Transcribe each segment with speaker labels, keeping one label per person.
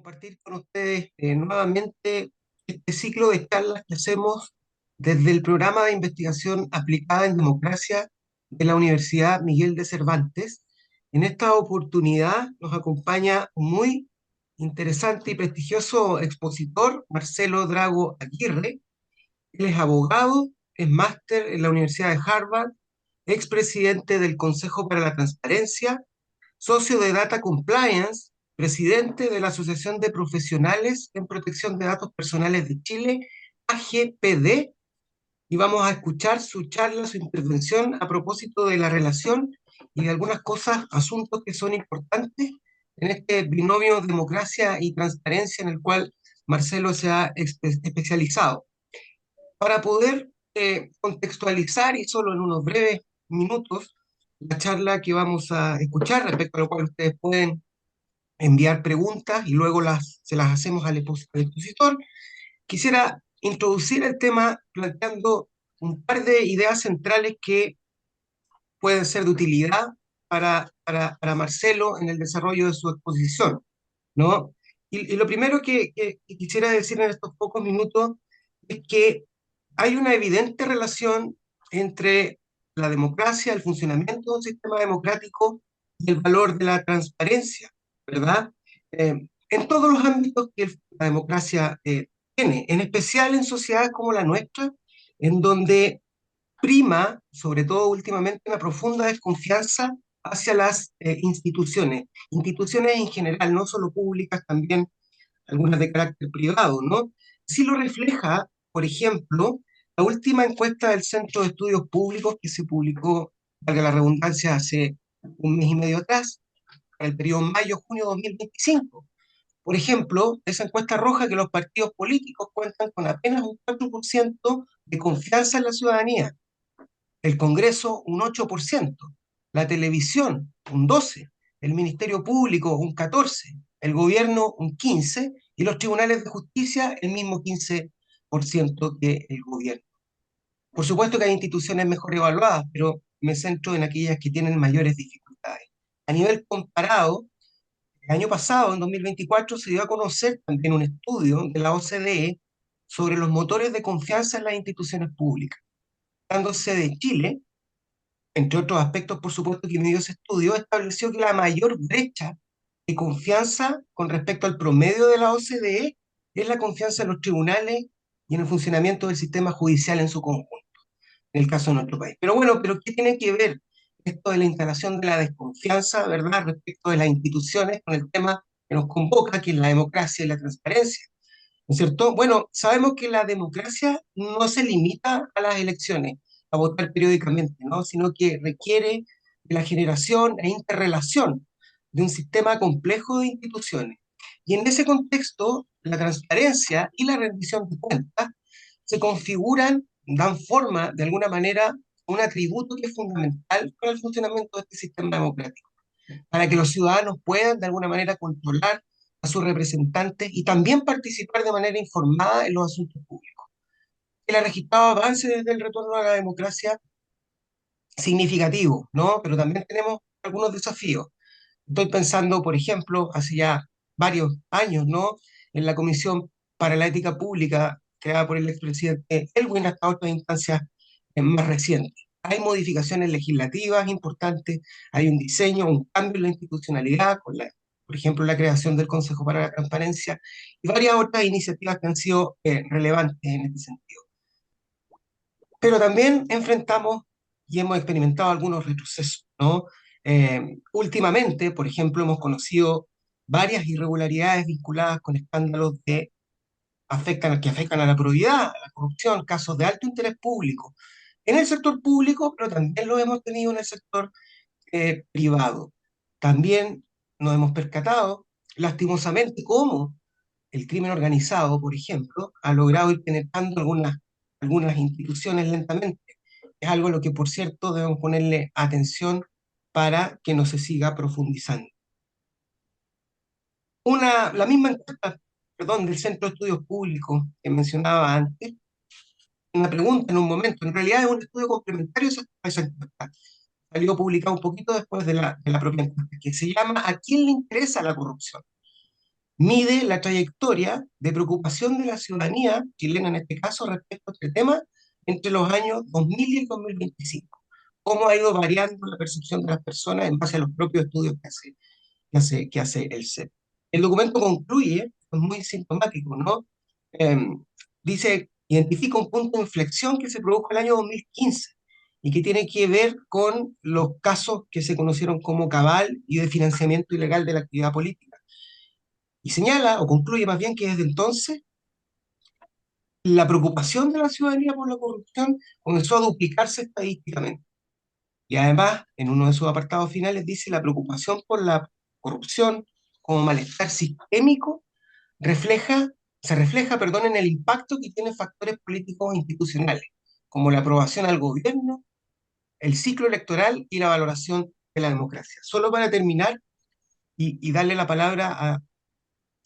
Speaker 1: compartir con ustedes nuevamente este ciclo de charlas que hacemos desde el programa de investigación aplicada en democracia de la Universidad Miguel de Cervantes. En esta oportunidad nos acompaña un muy interesante y prestigioso expositor, Marcelo Drago Aguirre. Él es abogado, es máster en la Universidad de Harvard, expresidente del Consejo para la Transparencia, socio de Data Compliance, presidente de la Asociación de Profesionales en Protección de Datos Personales de Chile, AGPD, y vamos a escuchar su charla, su intervención a propósito de la relación y de algunas cosas, asuntos que son importantes en este binomio democracia y transparencia en el cual Marcelo se ha especializado. Para poder contextualizar y solo en unos breves minutos la charla que vamos a escuchar, respecto a lo cual ustedes pueden enviar preguntas y luego se las hacemos al expositor. Quisiera introducir el tema planteando un par de ideas centrales que pueden ser de utilidad para Marcelo en el desarrollo de su exposición, ¿no? Y lo primero que quisiera decir en estos pocos minutos es que hay una evidente relación entre la democracia, el funcionamiento de un sistema democrático y el valor de la transparencia, ¿verdad? En todos los ámbitos que la democracia tiene, en especial en sociedades como la nuestra, en donde prima, sobre todo últimamente, una profunda desconfianza hacia las instituciones en general, no solo públicas, también algunas de carácter privado, ¿no? Sí lo refleja, por ejemplo, la última encuesta del Centro de Estudios Públicos que se publicó, valga la redundancia, hace un mes y medio atrás, para el periodo mayo-junio 2025. Por ejemplo, esa encuesta arroja que los partidos políticos cuentan con apenas un 4% de confianza en la ciudadanía, el Congreso un 8%, la televisión un 12%, el Ministerio Público un 14%, el gobierno un 15% y los tribunales de justicia el mismo 15% que el gobierno. Por supuesto que hay instituciones mejor evaluadas, pero me centro en aquellas que tienen mayores dificultades. A nivel comparado, el año pasado, en 2024, se dio a conocer también un estudio de la OCDE sobre los motores de confianza en las instituciones públicas. Tratándose de Chile, entre otros aspectos, por supuesto, que midió ese estudio, estableció que la mayor brecha de confianza con respecto al promedio de la OCDE es la confianza en los tribunales y en el funcionamiento del sistema judicial en su conjunto, en el caso de nuestro país. Pero bueno, ¿pero qué tiene que ver esto de la instalación de la desconfianza, verdad, respecto de las instituciones con el tema que nos convoca, que es la democracia y la transparencia? ¿No es cierto? Bueno, sabemos que la democracia no se limita a las elecciones, a votar periódicamente, ¿no? Sino que requiere de la generación e interrelación de un sistema complejo de instituciones. Y en ese contexto, la transparencia y la rendición de cuentas se configuran, dan forma, de alguna manera, a un atributo que es fundamental para el funcionamiento de este sistema democrático, para que los ciudadanos puedan de alguna manera controlar a sus representantes y también participar de manera informada en los asuntos públicos. Él ha registrado avances desde el retorno a la democracia significativos, ¿no? Pero también tenemos algunos desafíos. Estoy pensando, por ejemplo, hace ya varios años, ¿no? En la Comisión para la Ética Pública, creada por el expresidente Elwin, hasta otras instancias más recientes. Hay modificaciones legislativas importantes, hay un diseño, un cambio en la institucionalidad, por ejemplo, la creación del Consejo para la Transparencia y varias otras iniciativas que han sido relevantes en este sentido. Pero también enfrentamos y hemos experimentado algunos retrocesos, ¿no? Últimamente, por ejemplo, hemos conocido varias irregularidades vinculadas con escándalos que afectan a la probidad, a la corrupción, casos de alto interés público en el sector público, pero también lo hemos tenido en el sector privado. También nos hemos percatado, lastimosamente, cómo el crimen organizado, por ejemplo, ha logrado ir penetrando algunas instituciones lentamente. Es algo a lo que, por cierto, debemos ponerle atención para que no se siga profundizando. La misma encuesta, perdón, del Centro de Estudios Públicos que mencionaba antes, una pregunta en un momento, en realidad es un estudio complementario a esa encuesta, salió publicado un poquito después de la propia encuesta, que se llama ¿A quién le interesa la corrupción? mide la trayectoria de preocupación de la ciudadanía chilena, en este caso, respecto a este tema entre los años 2000 y el 2025. Cómo ha ido variando la percepción de las personas en base a los propios estudios que hace el CEP. El documento concluye, es muy sintomático, ¿no? Dice, identifica un punto de inflexión que se produjo el año 2015 y que tiene que ver con los casos que se conocieron como cabal y de financiamiento ilegal de la actividad política. Y señala, o concluye más bien, que desde entonces la preocupación de la ciudadanía por la corrupción comenzó a duplicarse estadísticamente. Y además, en uno de sus apartados finales dice la preocupación por la corrupción como malestar sistémico se refleja, perdón, en el impacto que tienen factores políticos e institucionales, como la aprobación al gobierno, el ciclo electoral y la valoración de la democracia. Solo para terminar y darle la palabra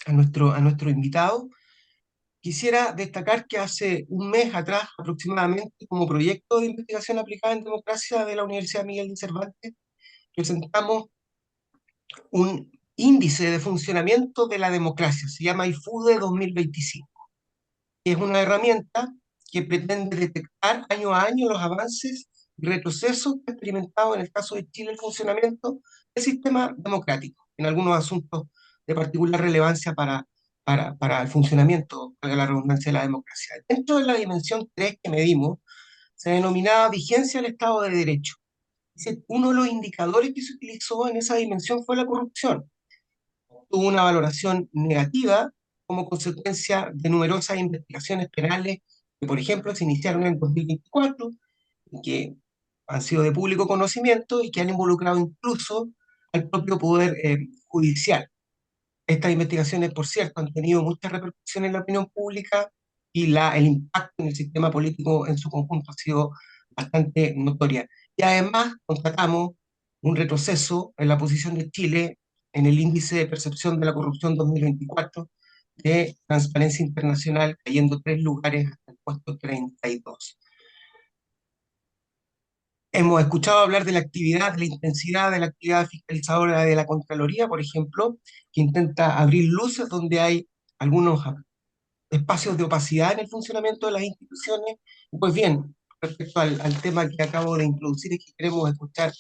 Speaker 1: a nuestro invitado, quisiera destacar que hace un mes atrás aproximadamente, como proyecto de investigación aplicada en democracia de la Universidad Miguel de Cervantes, presentamos un índice de funcionamiento de la democracia, se llama IFUDE 2025, que es una herramienta que pretende detectar año a año los avances y retrocesos experimentados en el caso de Chile el funcionamiento del sistema democrático, en algunos asuntos de particular relevancia para el funcionamiento, para la redundancia de la democracia. Dentro de la dimensión 3 que medimos, se denominaba vigencia del Estado de Derecho. Dice, uno de los indicadores que se utilizó en esa dimensión fue la corrupción. Tuvo una valoración negativa como consecuencia de numerosas investigaciones penales que, por ejemplo, se iniciaron en 2024 y que han sido de público conocimiento y que han involucrado incluso al propio Poder Judicial. Estas investigaciones, por cierto, han tenido mucha repercusión en la opinión pública y el impacto en el sistema político en su conjunto ha sido bastante notoria. Y además constatamos un retroceso en la posición de Chile en el índice de percepción de la corrupción 2024 de Transparencia Internacional, cayendo 3 lugares hasta el puesto 32. Hemos escuchado hablar de la actividad, de la intensidad de la actividad fiscalizadora de la Contraloría, por ejemplo, que intenta abrir luces donde hay algunos espacios de opacidad en el funcionamiento de las instituciones. Pues bien, respecto al tema que acabo de introducir, es que queremos escuchar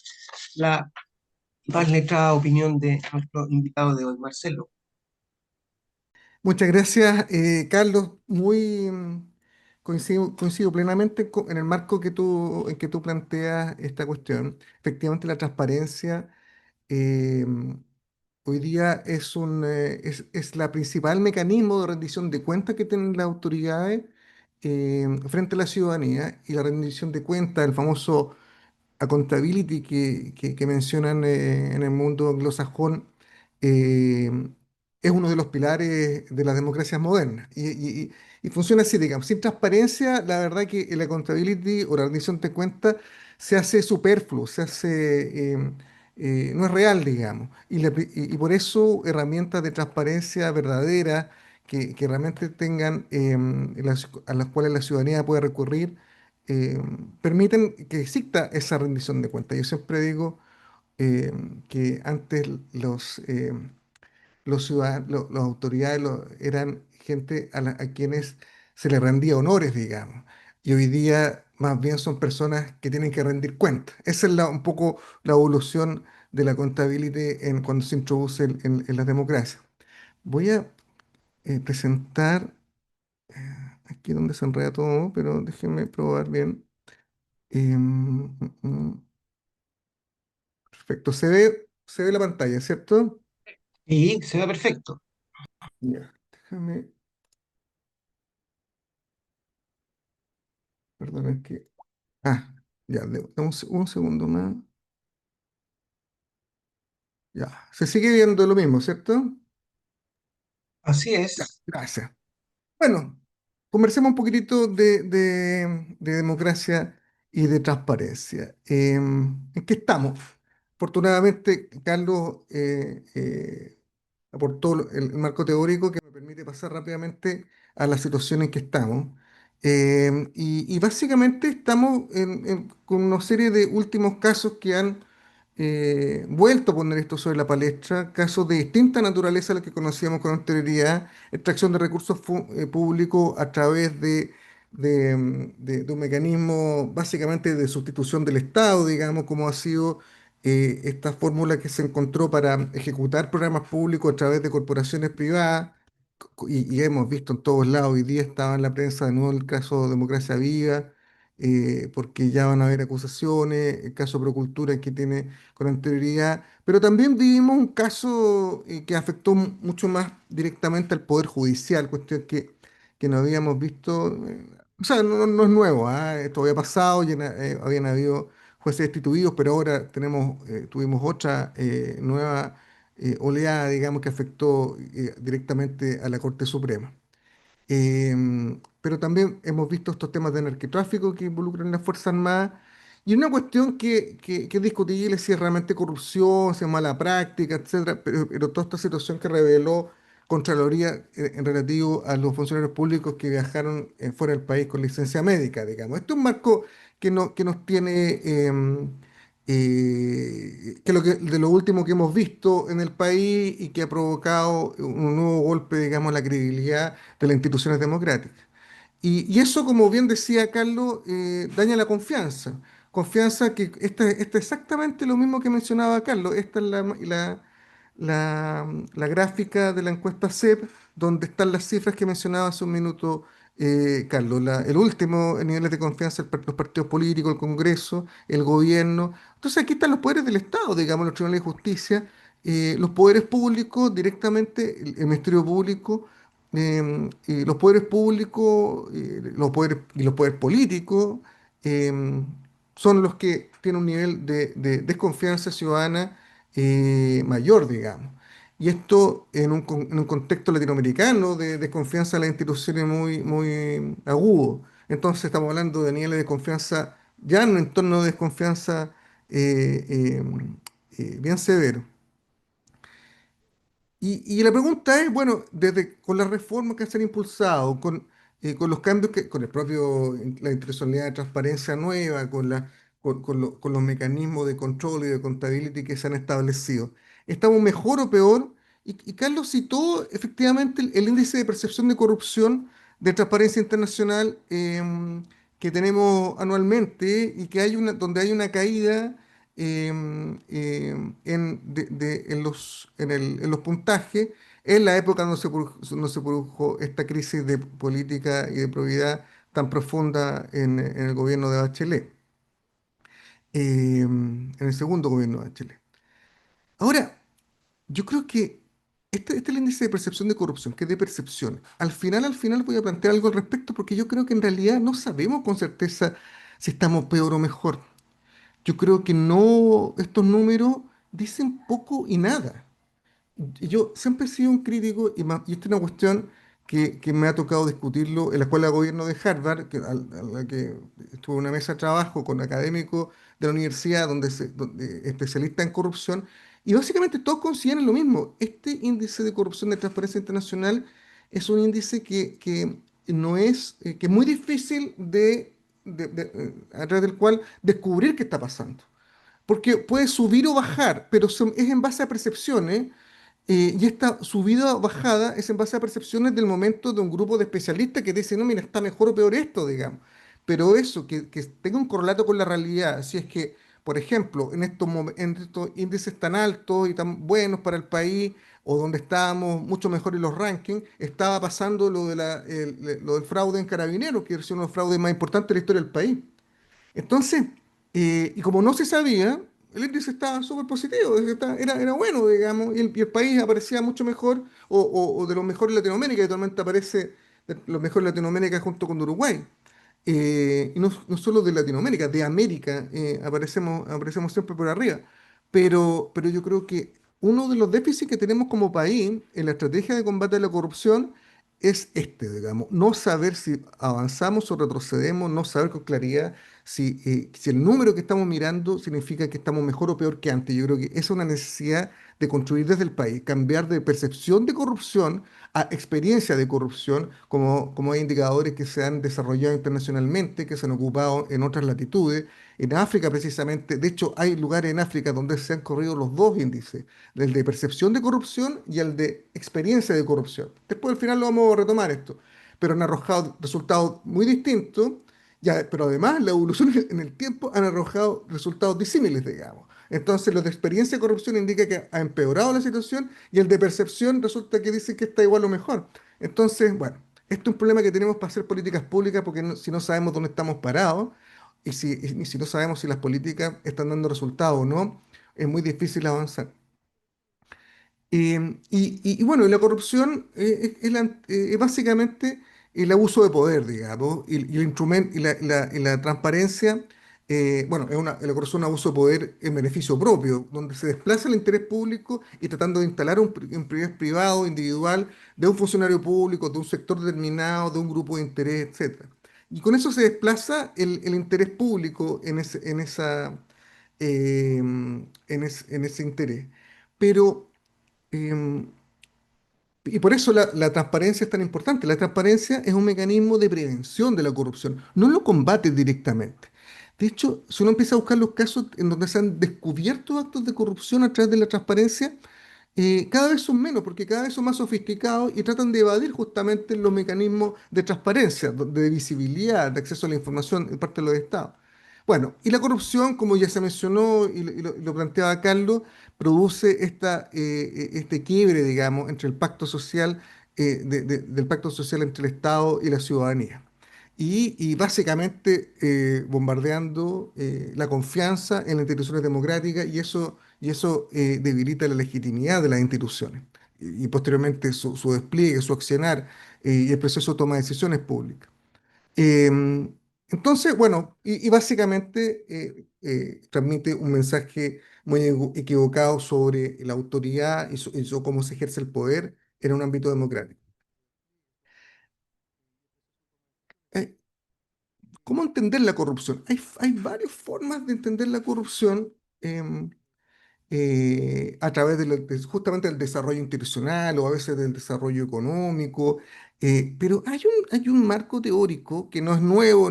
Speaker 1: la más letrada opinión de nuestro invitado de hoy, Marcelo.
Speaker 2: Muchas gracias, Carlos. Coincido plenamente en el marco en que tú planteas esta cuestión. Efectivamente, la transparencia eh, hoy día es la principal mecanismo de rendición de cuentas que tienen las autoridades frente a la ciudadanía, y la rendición de cuentas, el famoso accountability que mencionan en el mundo anglosajón, eh, es uno de los pilares de las democracias modernas. Y funciona así, digamos. Sin transparencia, la verdad que el accountability o la rendición de cuentas se hace superfluo, no es real, digamos. Y por eso herramientas de transparencia verdadera que realmente tengan, a las cuales la ciudadanía puede recurrir, eh, permiten que exista esa rendición de cuentas. Yo siempre digo eh, que antes los ciudadanos, las autoridades eran gente a quienes se les rendía honores, digamos. Y hoy día más bien son personas que tienen que rendir cuentas. Esa es un poco la evolución de la contabilidad cuando se introduce en la democracia. Voy a presentar aquí donde se enreda todo, pero déjenme probar bien. Perfecto, se ve la pantalla, ¿cierto?
Speaker 1: Y se ve perfecto.
Speaker 2: Ya, déjame, perdón, es que... Ah, ya, un segundo más. Ya, se sigue viendo lo mismo, ¿cierto?
Speaker 1: Así
Speaker 2: Ya,
Speaker 1: es.
Speaker 2: gracias. Bueno, conversemos un poquitito de democracia y de transparencia. ¿En qué estamos? Afortunadamente, Carlos aportó el marco teórico que me permite pasar rápidamente a la situación en que estamos. Y básicamente estamos con una serie de últimos casos que han vuelto a poner esto sobre la palestra, casos de distinta naturaleza a los que conocíamos con anterioridad, extracción de recursos públicos a través de un mecanismo básicamente de sustitución del Estado, digamos, como ha sido esta fórmula que se encontró para ejecutar programas públicos a través de corporaciones privadas, y hemos visto en todos lados, hoy día estaba en la prensa de nuevo el caso Democracia Viva, porque ya van a haber acusaciones, el caso Procultura que tiene con anterioridad, pero también vivimos un caso que afectó mucho más directamente al Poder Judicial, cuestión que no habíamos visto, o sea, no es nuevo, ¿ah? Esto había pasado, habían habido jueces destituidos, pero ahora tuvimos otra nueva oleada, digamos, que afectó directamente a la Corte Suprema. Pero también hemos visto estos temas de narcotráfico que involucran las Fuerzas Armadas. Y una cuestión que es discutible si es realmente corrupción, si es mala práctica, etcétera, pero toda esta situación que reveló Contraloría en relativo a los funcionarios públicos que viajaron fuera del país con licencia médica, digamos. Este es un marco que nos tiene, de lo último que hemos visto en el país y que ha provocado un nuevo golpe, digamos, a la credibilidad de las instituciones democráticas. Y eso, como bien decía Carlos, daña la confianza. Confianza que esta es exactamente lo mismo que mencionaba Carlos. Esta es la gráfica de la encuesta CEP, donde están las cifras que mencionaba hace un minuto Carlos. El último en niveles de confianza, los partidos políticos, el Congreso, el gobierno. Entonces aquí están los poderes del Estado, digamos, los tribunales de justicia, los poderes públicos directamente, el Ministerio Público, y los poderes públicos, y los poderes políticos, eh, son los que tienen un nivel de desconfianza ciudadana mayor, digamos. Y esto en un contexto latinoamericano de desconfianza en las instituciones muy agudo. Entonces estamos hablando de niveles de confianza ya en un entorno de desconfianza eh, eh, bien severo. Y la pregunta es, bueno, con las reformas que se han impulsado, con los cambios con el propio, la institucionalidad de transparencia nueva, con los mecanismos de control y de contabilidad que se han establecido, ¿estamos mejor o peor? Y Carlos citó efectivamente el índice de percepción de corrupción de Transparencia Internacional que tenemos anualmente y donde hay una caída en los puntajes en la época donde se produjo esta crisis de política y de probidad tan profunda en el gobierno de Bachelet, en el segundo gobierno de Bachelet. Ahora, yo creo que este es el índice de percepción de corrupción, que es de percepción. Al final voy a plantear algo al respecto porque yo creo que en realidad no sabemos con certeza si estamos peor o mejor. Yo creo que no, estos números dicen poco y nada. Y yo siempre he sido un crítico, y esta es una cuestión que me ha tocado discutirlo en la Escuela de Gobierno de Harvard, a la que estuve en una mesa de trabajo con académicos de la universidad, donde especialistas en corrupción, y básicamente todos coinciden en lo mismo. Este índice de corrupción de Transparencia Internacional es un índice que no es, que es muy difícil a través del cual descubrir qué está pasando. Porque puede subir o bajar, pero es en base a percepciones, y esta subida o bajada es en base a percepciones del momento de un grupo de especialistas que dicen, no, mira, está mejor o peor esto, digamos. Pero eso, que tenga un correlato con la realidad, si es que, por ejemplo, en estos índices tan altos y tan buenos para el país, o donde estábamos mucho mejor en los rankings, estaba pasando lo del fraude en Carabineros, que es uno de los fraudes más importantes de la historia del país. Entonces, y como no se sabía, el índice estaba súper positivo, era bueno, digamos, y el país aparecía mucho mejor, o de los mejores de Latinoamérica, que actualmente aparece de los mejores de Latinoamérica junto con Uruguay. Y no solo de Latinoamérica, de América, aparecemos siempre por arriba. Pero yo creo que uno de los déficits que tenemos como país en la estrategia de combate a la corrupción es este, digamos, no saber si avanzamos o retrocedemos, no saber con claridad si el número que estamos mirando significa que estamos mejor o peor que antes. Yo creo que esa es una necesidad de construir desde el país, cambiar de percepción de corrupción a experiencia de corrupción, como hay indicadores que se han desarrollado internacionalmente, que se han ocupado en otras latitudes. En África, precisamente, de hecho, hay lugares en África donde se han corrido los dos índices, el de percepción de corrupción y el de experiencia de corrupción. Después, al final, lo vamos a retomar esto, pero han arrojado resultados muy distintos, ya, pero además la evolución en el tiempo han arrojado resultados disímiles, digamos. Entonces, los de experiencia de corrupción indica que ha empeorado la situación y el de percepción resulta que dice que está igual o mejor. Entonces, bueno, esto es un problema que tenemos para hacer políticas públicas porque si no sabemos dónde estamos parados y si no sabemos si las políticas están dando resultados o no, es muy difícil avanzar. Y bueno, y la corrupción es básicamente el abuso de poder, digamos, y el instrumento y la transparencia. Bueno, la corrupción es un abuso de poder en beneficio propio, donde se desplaza el interés público y tratando de instalar un interés privado, individual, de un funcionario público, de un sector determinado, de un grupo de interés, etcétera. Y con eso se desplaza el interés público en ese interés. Pero Em, y por eso la transparencia es tan importante. La transparencia es un mecanismo de prevención de la corrupción, no lo combate directamente. De hecho, si uno empieza a buscar los casos en donde se han descubierto actos de corrupción a través de la transparencia, cada vez son menos, porque cada vez son más sofisticados y tratan de evadir justamente los mecanismos de transparencia, de visibilidad, de acceso a la información en parte de los estados. Bueno, y la corrupción, como ya se mencionó y lo planteaba Carlos, produce este quiebre, digamos, entre el pacto social, del pacto social entre el Estado y la ciudadanía. Y básicamente bombardeando la confianza en las instituciones democráticas y eso debilita la legitimidad de las instituciones y posteriormente su despliegue, su accionar y el proceso de toma de decisiones públicas. Em, entonces, bueno, y básicamente transmite un mensaje muy equivocado sobre la autoridad y cómo se ejerce el poder en un ámbito democrático. Eh, ¿Cómo entender la corrupción? Hay varias formas de entender la corrupción em, a través justamente del desarrollo institucional o a veces del desarrollo económico, pero hay un marco teórico que no es nuevo,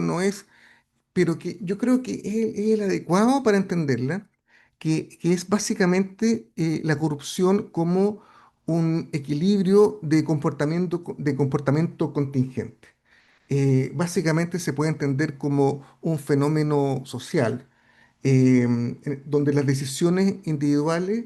Speaker 2: pero que yo creo que es el adecuado para entenderla, que es básicamente la corrupción como un equilibrio de comportamiento contingente. Básicamente se puede entender como un fenómeno social, donde las decisiones individuales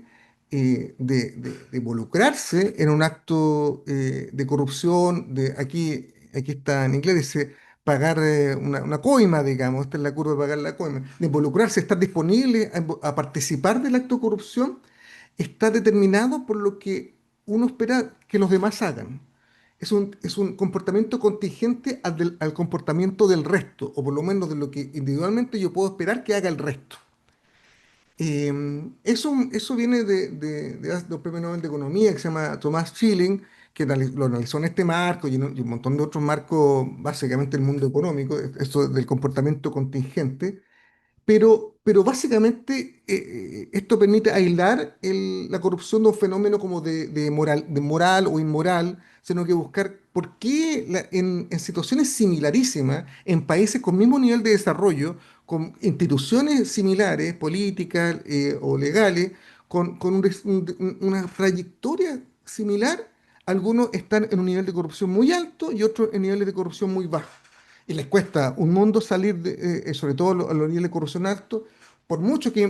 Speaker 2: de involucrarse en un acto de corrupción, aquí está en inglés, dice pagar una coima, digamos, esta es la curva de pagar la coima, de involucrarse, estar disponible a participar del acto de corrupción, está determinado por lo que uno espera que los demás hagan. Es un comportamiento contingente al comportamiento del resto, o por lo menos de lo que individualmente yo puedo esperar que haga el resto. Eso viene de un premio Nobel de Economía que se llama Thomas Schilling, que lo analizó en este marco y un montón de otros marcos, básicamente el mundo económico, esto del comportamiento contingente. Pero básicamente esto permite aislar la corrupción de un fenómeno como de moral o inmoral, sino que buscar por qué en situaciones similarísimas, en países con mismo nivel de desarrollo, con instituciones similares, políticas o legales, con una trayectoria similar, algunos están en un nivel de corrupción muy alto y otros en niveles de corrupción muy bajos y les cuesta un mundo salir, sobre todo a los niveles de corrupción altos, por mucho que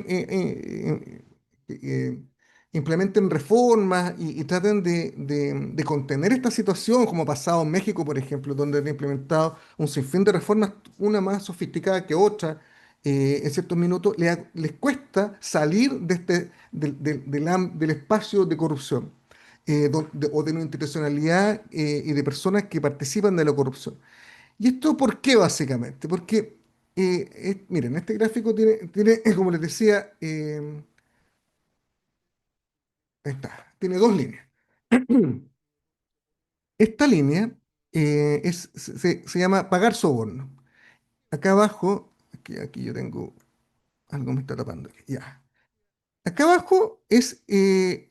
Speaker 2: implementen reformas y traten de contener esta situación, como ha pasado en México, por ejemplo, donde han implementado un sinfín de reformas, una más sofisticada que otra, en ciertos minutos, les cuesta salir del espacio de corrupción. O de una institucionalidad y de personas que participan de la corrupción. ¿Y esto por qué básicamente? Porque, miren, este gráfico tiene, como les decía, ahí está, tiene dos líneas. Esta línea se llama pagar soborno. Acá abajo, que aquí yo tengo algo me está tapando aquí. Ya. Acá abajo es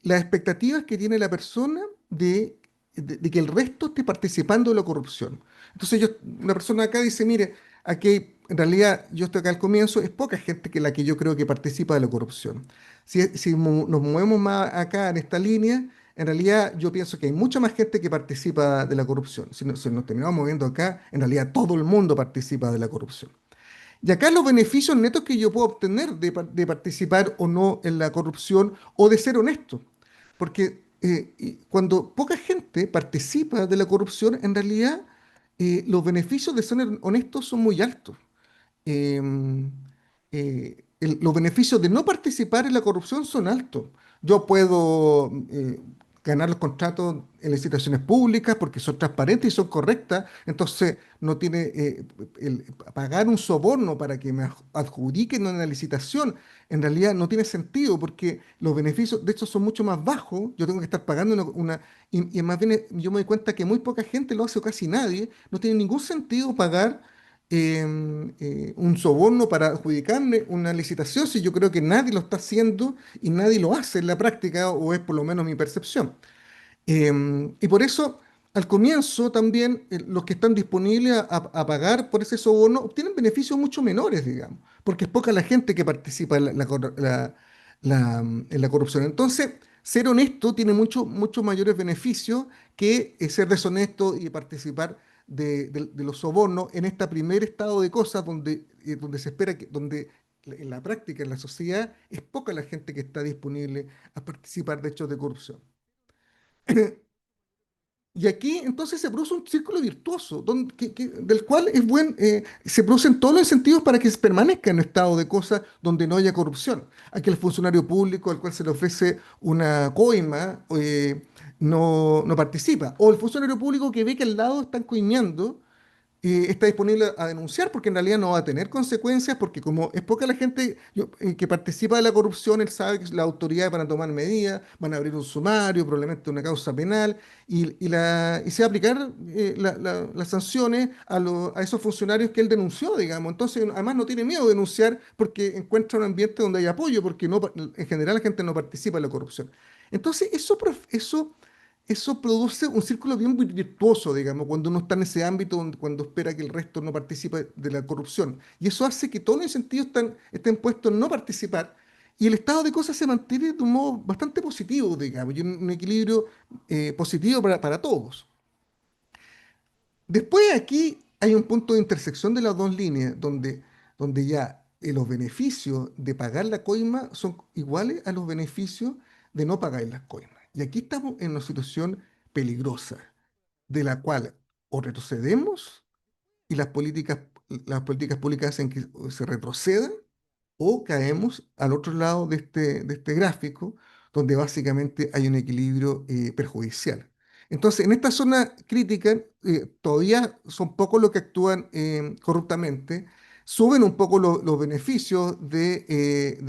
Speaker 2: las expectativas que tiene la persona de que el resto esté participando de la corrupción. Entonces una persona acá dice, mire, aquí en realidad yo estoy acá al comienzo, es poca gente que la que yo creo que participa de la corrupción. Si nos movemos más acá en esta línea, en realidad yo pienso que hay mucha más gente que participa de la corrupción. Si nos terminamos moviendo acá, en realidad todo el mundo participa de la corrupción. Y acá los beneficios netos que yo puedo obtener de participar o no en la corrupción o de ser honesto. Porque y cuando poca gente participa de la corrupción, en realidad los beneficios de ser honestos son muy altos. em, los beneficios de no participar en la corrupción son altos. Yo puedo ganar los contratos en licitaciones públicas porque son transparentes y son correctas, entonces no tiene pagar un soborno para que me adjudiquen una licitación, en realidad no tiene sentido porque los beneficios de hecho son mucho más bajos, yo tengo que estar pagando y más bien yo me doy cuenta que muy poca gente lo hace o casi nadie, no tiene ningún sentido pagar un soborno para adjudicarme una licitación si yo creo que nadie lo está haciendo y nadie lo hace en la práctica, o es por lo menos mi percepción. Y por eso, al comienzo también, los que están disponibles a pagar por ese soborno obtienen beneficios mucho menores, digamos, porque es poca la gente que participa en en la corrupción. Entonces, ser honesto tiene muchos mayores beneficios que ser deshonesto y participar de los sobornos en este primer estado de cosas donde se espera donde en la práctica, en la sociedad, es poca la gente que está disponible a participar de hechos de corrupción. Y aquí entonces se produce un círculo virtuoso, del cual se producen todos los incentivos para que se permanezca en un estado de cosas donde no haya corrupción. Aquí el funcionario público al cual se le ofrece una coima no participa. O el funcionario público que ve que al lado están coimeando está disponible a denunciar porque en realidad no va a tener consecuencias porque como es poca la gente que participa de la corrupción, él sabe que las autoridades van a tomar medidas, van a abrir un sumario, probablemente una causa penal y se va a aplicar las sanciones a esos funcionarios que él denunció, digamos. Entonces, además no tiene miedo de denunciar porque encuentra un ambiente donde hay apoyo porque en general la gente no participa en la corrupción. Entonces, eso produce un círculo bien virtuoso, digamos, cuando uno está en ese ámbito, cuando espera que el resto no participe de la corrupción. Y eso hace que todos los incentivos estén puestos en no participar y el estado de cosas se mantiene de un modo bastante positivo, digamos, y un equilibrio positivo para todos. Después aquí hay un punto de intersección de las dos líneas, donde ya los beneficios de pagar la coima son iguales a los beneficios de no pagar las coimas. Y aquí estamos en una situación peligrosa de la cual o retrocedemos y las políticas públicas hacen que se retrocedan o caemos al otro lado de este gráfico, donde básicamente hay un equilibrio perjudicial. Entonces, en esta zona crítica, todavía son pocos los que actúan corruptamente, suben un poco los beneficios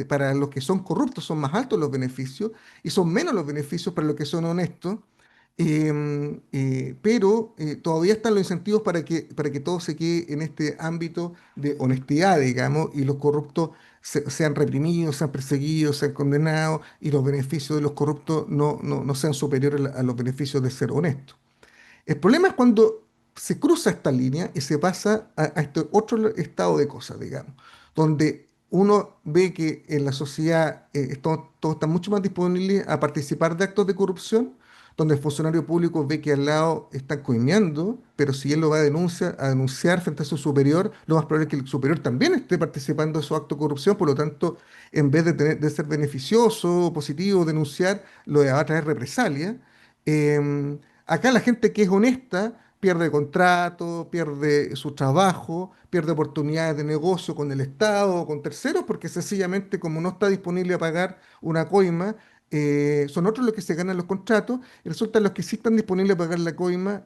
Speaker 2: para los que son corruptos, son más altos los beneficios y son menos los beneficios para los que son honestos. Pero todavía están los incentivos para que todo se quede en este ámbito de honestidad, digamos, y los corruptos sean reprimidos, sean perseguidos, sean condenados, y los beneficios de los corruptos no sean superiores a los beneficios de ser honestos. El problema es cuando se cruza esta línea y se pasa a este otro estado de cosas, digamos, donde uno ve que en la sociedad todos están mucho más disponibles a participar de actos de corrupción, donde el funcionario público ve que al lado está coimeando, pero si él lo va a denunciar frente a su superior, lo más probable es que el superior también esté participando de esos actos de corrupción, por lo tanto, en vez de ser beneficioso, positivo, denunciar, lo va a traer represalia. Acá la gente que es honesta pierde contrato, pierde su trabajo, pierde oportunidades de negocio con el Estado o con terceros, porque sencillamente como no está disponible a pagar una coima, son otros los que se ganan los contratos y resulta los que sí están disponibles a pagar la coima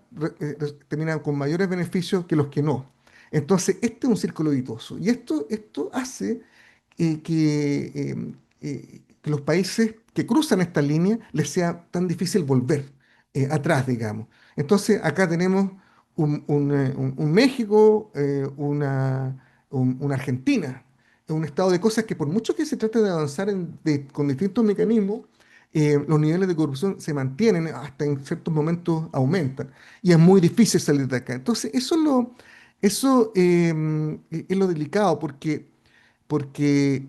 Speaker 2: terminan con mayores beneficios que los que no. Entonces, este es un círculo virtuoso y esto hace que los países que cruzan esta línea les sea tan difícil volver atrás, digamos. Entonces, acá tenemos un México, una Argentina. Es un estado de cosas que por mucho que se trate de avanzar con distintos mecanismos, los niveles de corrupción se mantienen, hasta en ciertos momentos aumentan. Y es muy difícil salir de acá. Entonces, es lo delicado, porque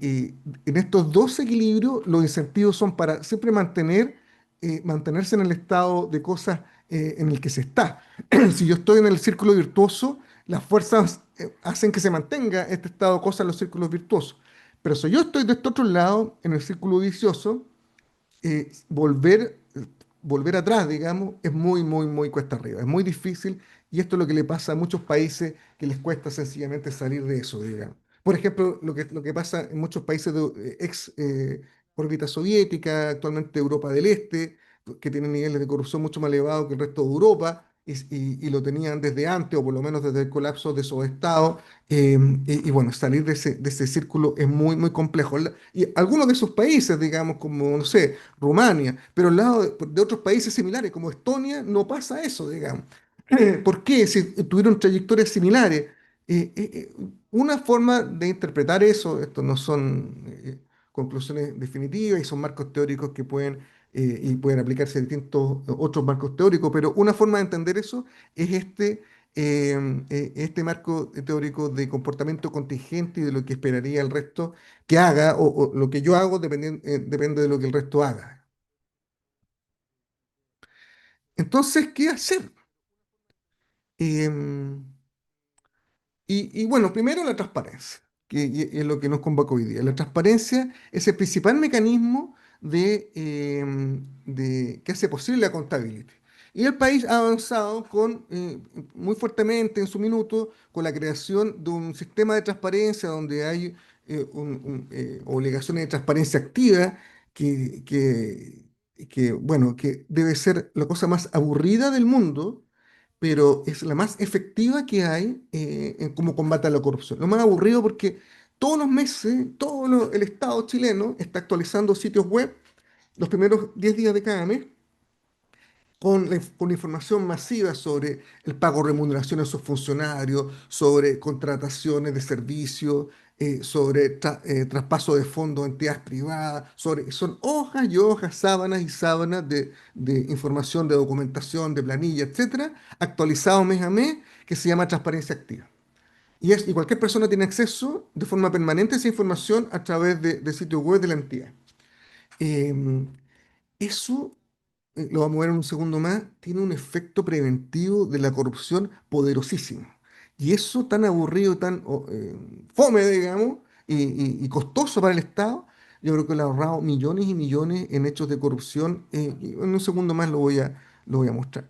Speaker 2: en estos dos equilibrios los incentivos son para siempre mantenerse en el estado de cosas en el que se está. Si yo estoy en el círculo virtuoso, las fuerzas hacen que se mantenga este estado de cosas en los círculos virtuosos. Pero si yo estoy de este otro lado, en el círculo vicioso, eh, volver, volver atrás, digamos, es muy, muy, muy cuesta arriba. Es muy difícil y esto es lo que le pasa a muchos países que les cuesta sencillamente salir de eso, digamos. Por ejemplo, lo que pasa en muchos países de ex órbita soviética, actualmente Europa del Este, que tienen niveles de corrupción mucho más elevados que el resto de Europa. Y lo tenían desde antes, o por lo menos desde el colapso de esos estados, y bueno, salir de ese círculo es muy, muy complejo. Y algunos de esos países, digamos, como, no sé, Rumania, pero al lado de otros países similares, como Estonia, no pasa eso, digamos. ¿Por qué? Si tuvieron trayectorias similares. Una forma de interpretar eso, esto no son conclusiones definitivas y son marcos teóricos que pueden aplicarse a distintos otros marcos teóricos, pero una forma de entender eso es este marco teórico de comportamiento contingente y de lo que esperaría el resto que haga, o lo que yo hago depende de lo que el resto haga. Entonces, ¿qué hacer? Em, y bueno, primero la transparencia, que es lo que nos convoca hoy día. La transparencia es el principal mecanismo que hace posible la contabilidad. Y el país ha avanzado muy fuertemente en su minuto con la creación de un sistema de transparencia donde hay obligaciones de transparencia activa bueno, que debe ser la cosa más aburrida del mundo, pero es la más efectiva que hay en cómo combate a la corrupción. Lo más aburrido porque todos los meses, el Estado chileno está actualizando sitios web los primeros 10 días de cada mes con información masiva sobre el pago de remuneración a sus funcionarios, sobre contrataciones de servicios, sobre traspaso de fondos a entidades privadas, son hojas y hojas, sábanas y sábanas de información, de documentación, de planilla, etcétera, actualizado mes a mes, que se llama transparencia activa. Y cualquier persona tiene acceso de forma permanente a esa información a través de sitios web de la entidad. Em, Eso, lo vamos a ver en un segundo más, tiene un efecto preventivo de la corrupción poderosísimo. Y eso tan aburrido, tan fome, digamos, y costoso para el Estado, yo creo que le ha ahorrado millones y millones en hechos de corrupción. Y en un segundo más lo voy a mostrar.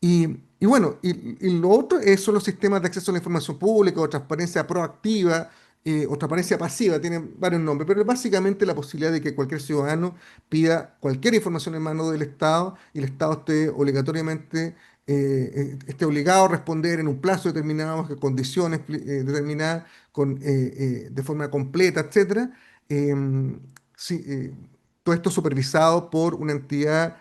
Speaker 2: Y bueno, y lo otro son los sistemas de acceso a la información pública o transparencia proactiva o transparencia pasiva, tienen varios nombres, pero es básicamente la posibilidad de que cualquier ciudadano pida cualquier información en mano del Estado y el Estado esté obligado a responder en un plazo determinado, con condiciones determinadas, de forma completa, etcétera. Em, sí, todo esto supervisado por una entidad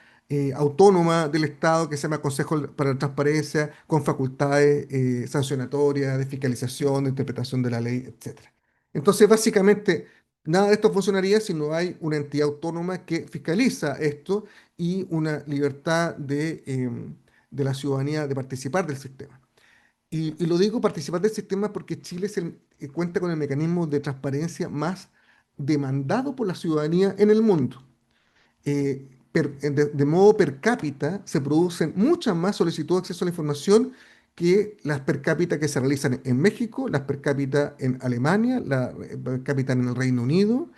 Speaker 2: autónoma del Estado que se llama Consejo para la Transparencia, con facultades sancionatorias, de fiscalización, de interpretación de la ley, etcétera. Entonces, básicamente, nada de esto funcionaría si no hay una entidad autónoma que fiscaliza esto y una libertad de la ciudadanía de participar del sistema. Y lo digo participar del sistema porque Chile cuenta con el mecanismo de transparencia más demandado por la ciudadanía en el mundo. De modo per cápita se producen muchas más solicitudes de acceso a la información que las per cápita que se realizan en México, las per cápita en Alemania, las per cápita en el Reino Unido,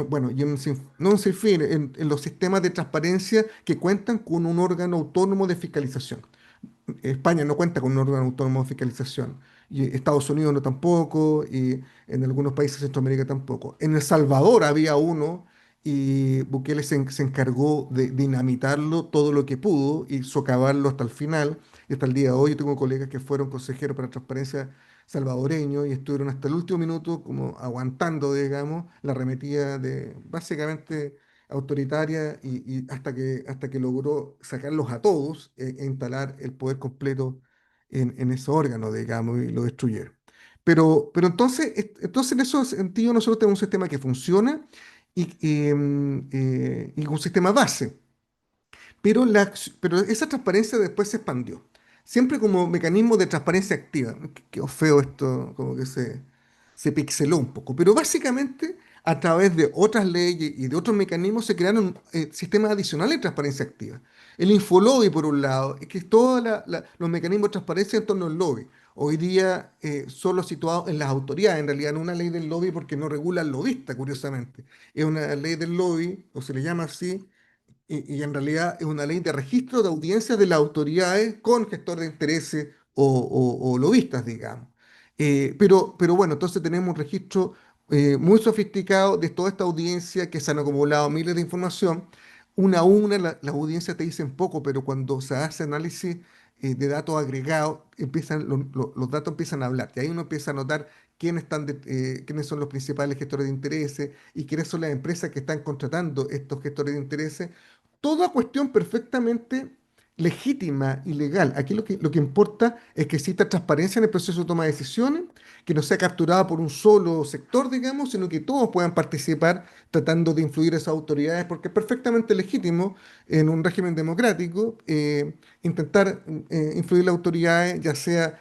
Speaker 2: bueno, no un sinfín, en los sistemas de transparencia que cuentan con un órgano autónomo de fiscalización. España no cuenta con un órgano autónomo de fiscalización. Y Estados Unidos no tampoco, y en algunos países de Centroamérica tampoco. En El Salvador había uno y Bukele se encargó de dinamitarlo todo lo que pudo y socavarlo hasta el final. Y hasta el día de hoy yo tengo colegas que fueron consejeros para transparencia salvadoreños y estuvieron hasta el último minuto como aguantando, digamos, la arremetida de básicamente autoritaria y hasta que logró sacarlos a todos e instalar el poder completo en ese órgano, digamos, y lo destruyeron. Pero entonces en ese sentido nosotros tenemos un sistema que funciona y un sistema base. Pero esa transparencia después se expandió. Siempre como mecanismo de transparencia activa. Qué feo esto, como que se pixeló un poco. Pero básicamente, a través de otras leyes y de otros mecanismos, se crearon sistemas adicionales de transparencia activa. El Infolobby, por un lado, es que todos los mecanismos de transparencia en torno al lobby. Hoy día solo situados en las autoridades, en realidad no una ley del lobby porque no regula al lobista, curiosamente. Es una ley del lobby, o se le llama así, y en realidad es una ley de registro de audiencias de las autoridades con gestores de intereses o lobistas, digamos. Pero bueno, entonces tenemos un registro muy sofisticado de toda esta audiencia que se han acumulado miles de información. Una a una las audiencias te dicen poco, pero cuando se hace análisis de datos agregados, los datos empiezan a hablar. Y ahí uno empieza a notar quiénes son los principales gestores de intereses y quiénes son las empresas que están contratando estos gestores de intereses, toda cuestión perfectamente legítima y legal. Aquí lo que importa es que exista transparencia en el proceso de toma de decisiones, que no sea capturada por un solo sector, digamos, sino que todos puedan participar tratando de influir a esas autoridades, porque es perfectamente legítimo en un régimen democrático intentar influir las autoridades, ya sea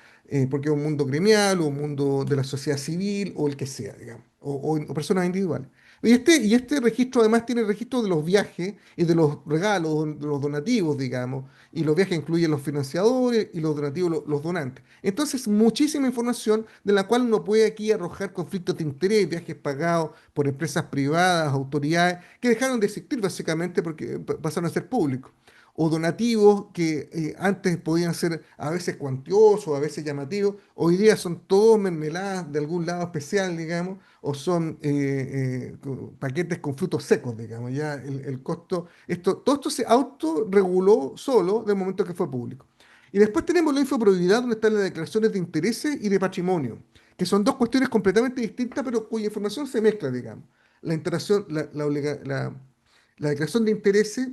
Speaker 2: porque es un mundo gremial o un mundo de la sociedad civil o el que sea, digamos, o personas individuales. Y este registro además tiene registro de los viajes y de los regalos, de los donativos, digamos. Y los viajes incluyen los financiadores y los donativos, los donantes. Entonces, muchísima información de la cual uno puede aquí arrojar conflictos de interés, viajes pagados por empresas privadas, autoridades, que dejaron de existir básicamente porque pasaron a ser públicos. O donativos que antes podían ser a veces cuantiosos, a veces llamativos, hoy día son todos mermeladas de algún lado especial, digamos, o son paquetes con frutos secos, digamos, ya el costo, todo esto se autorreguló solo del momento que fue público. Y después tenemos la infoprobidad, donde están las declaraciones de intereses y de patrimonio, que son dos cuestiones completamente distintas, pero cuya información se mezcla, digamos. La interacción, la declaración de intereses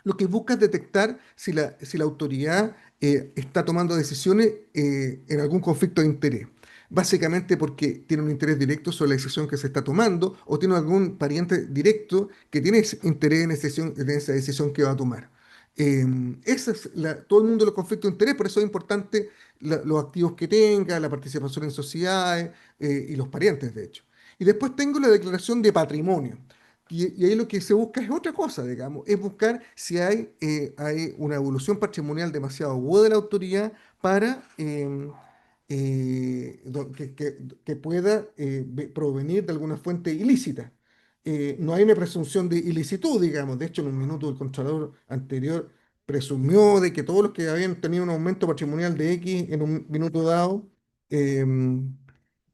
Speaker 2: lo que busca es detectar si la autoridad está tomando decisiones en algún conflicto de interés. Básicamente porque tiene un interés directo sobre la decisión que se está tomando o tiene algún pariente directo que tiene interés en esa decisión que va a tomar. Todo el mundo los conflictos de interés, por eso es importante los activos que tenga, la participación en sociedades y los parientes, de hecho. Y después tengo la declaración de patrimonio. Y ahí lo que se busca es otra cosa, digamos, es buscar si hay una evolución patrimonial demasiado aguda de la autoridad para que pueda provenir de alguna fuente ilícita. No hay una presunción de ilicitud, digamos. De hecho, en un minuto el Contralor anterior presumió de que todos los que habían tenido un aumento patrimonial de X en un minuto dado, em,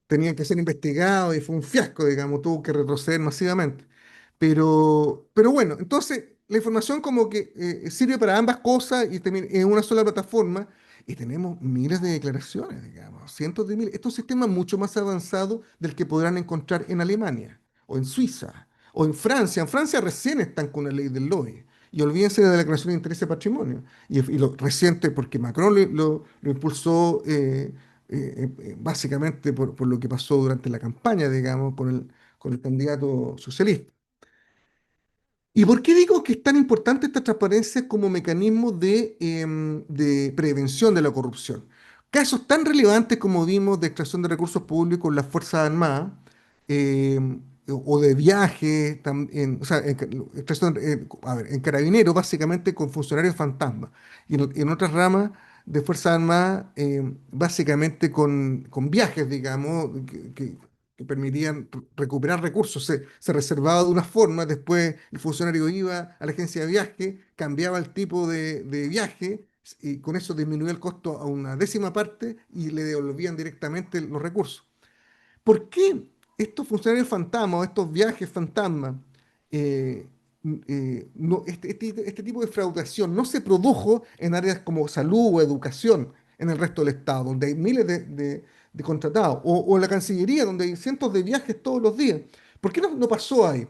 Speaker 2: tenían que ser investigados y fue un fiasco, digamos, tuvo que retroceder masivamente. Pero bueno, entonces la información como que sirve para ambas cosas y en una sola plataforma y tenemos miles de declaraciones, digamos, cientos de miles. Esto es un sistema mucho más avanzado del que podrán encontrar en Alemania o en Suiza o en Francia. En Francia recién están con la ley del lobby. Y olvídense de la declaración de interés de patrimonio. Y lo reciente, porque Macron lo impulsó básicamente por lo que pasó durante la campaña, digamos, con el candidato socialista. ¿Y por qué digo que es tan importante esta transparencia como mecanismo de prevención de la corrupción? Casos tan relevantes como vimos de extracción de recursos públicos en las Fuerzas Armadas, o de viajes, o sea, a ver, en Carabineros básicamente con funcionarios fantasmas, y en otras ramas de Fuerzas Armadas básicamente con viajes, digamos, que permitían recuperar recursos. Se reservaba de una forma, después el funcionario iba a la agencia de viaje, cambiaba el tipo de viaje y con eso disminuía el costo a una décima parte y le devolvían directamente los recursos. ¿Por qué estos funcionarios fantasmas o estos viajes fantasmas, eh, este tipo de fraudación no se produjo en áreas como salud o educación en el resto del Estado, donde hay miles de contratados, o en la Cancillería, donde hay cientos de viajes todos los días? ¿Por qué no pasó ahí?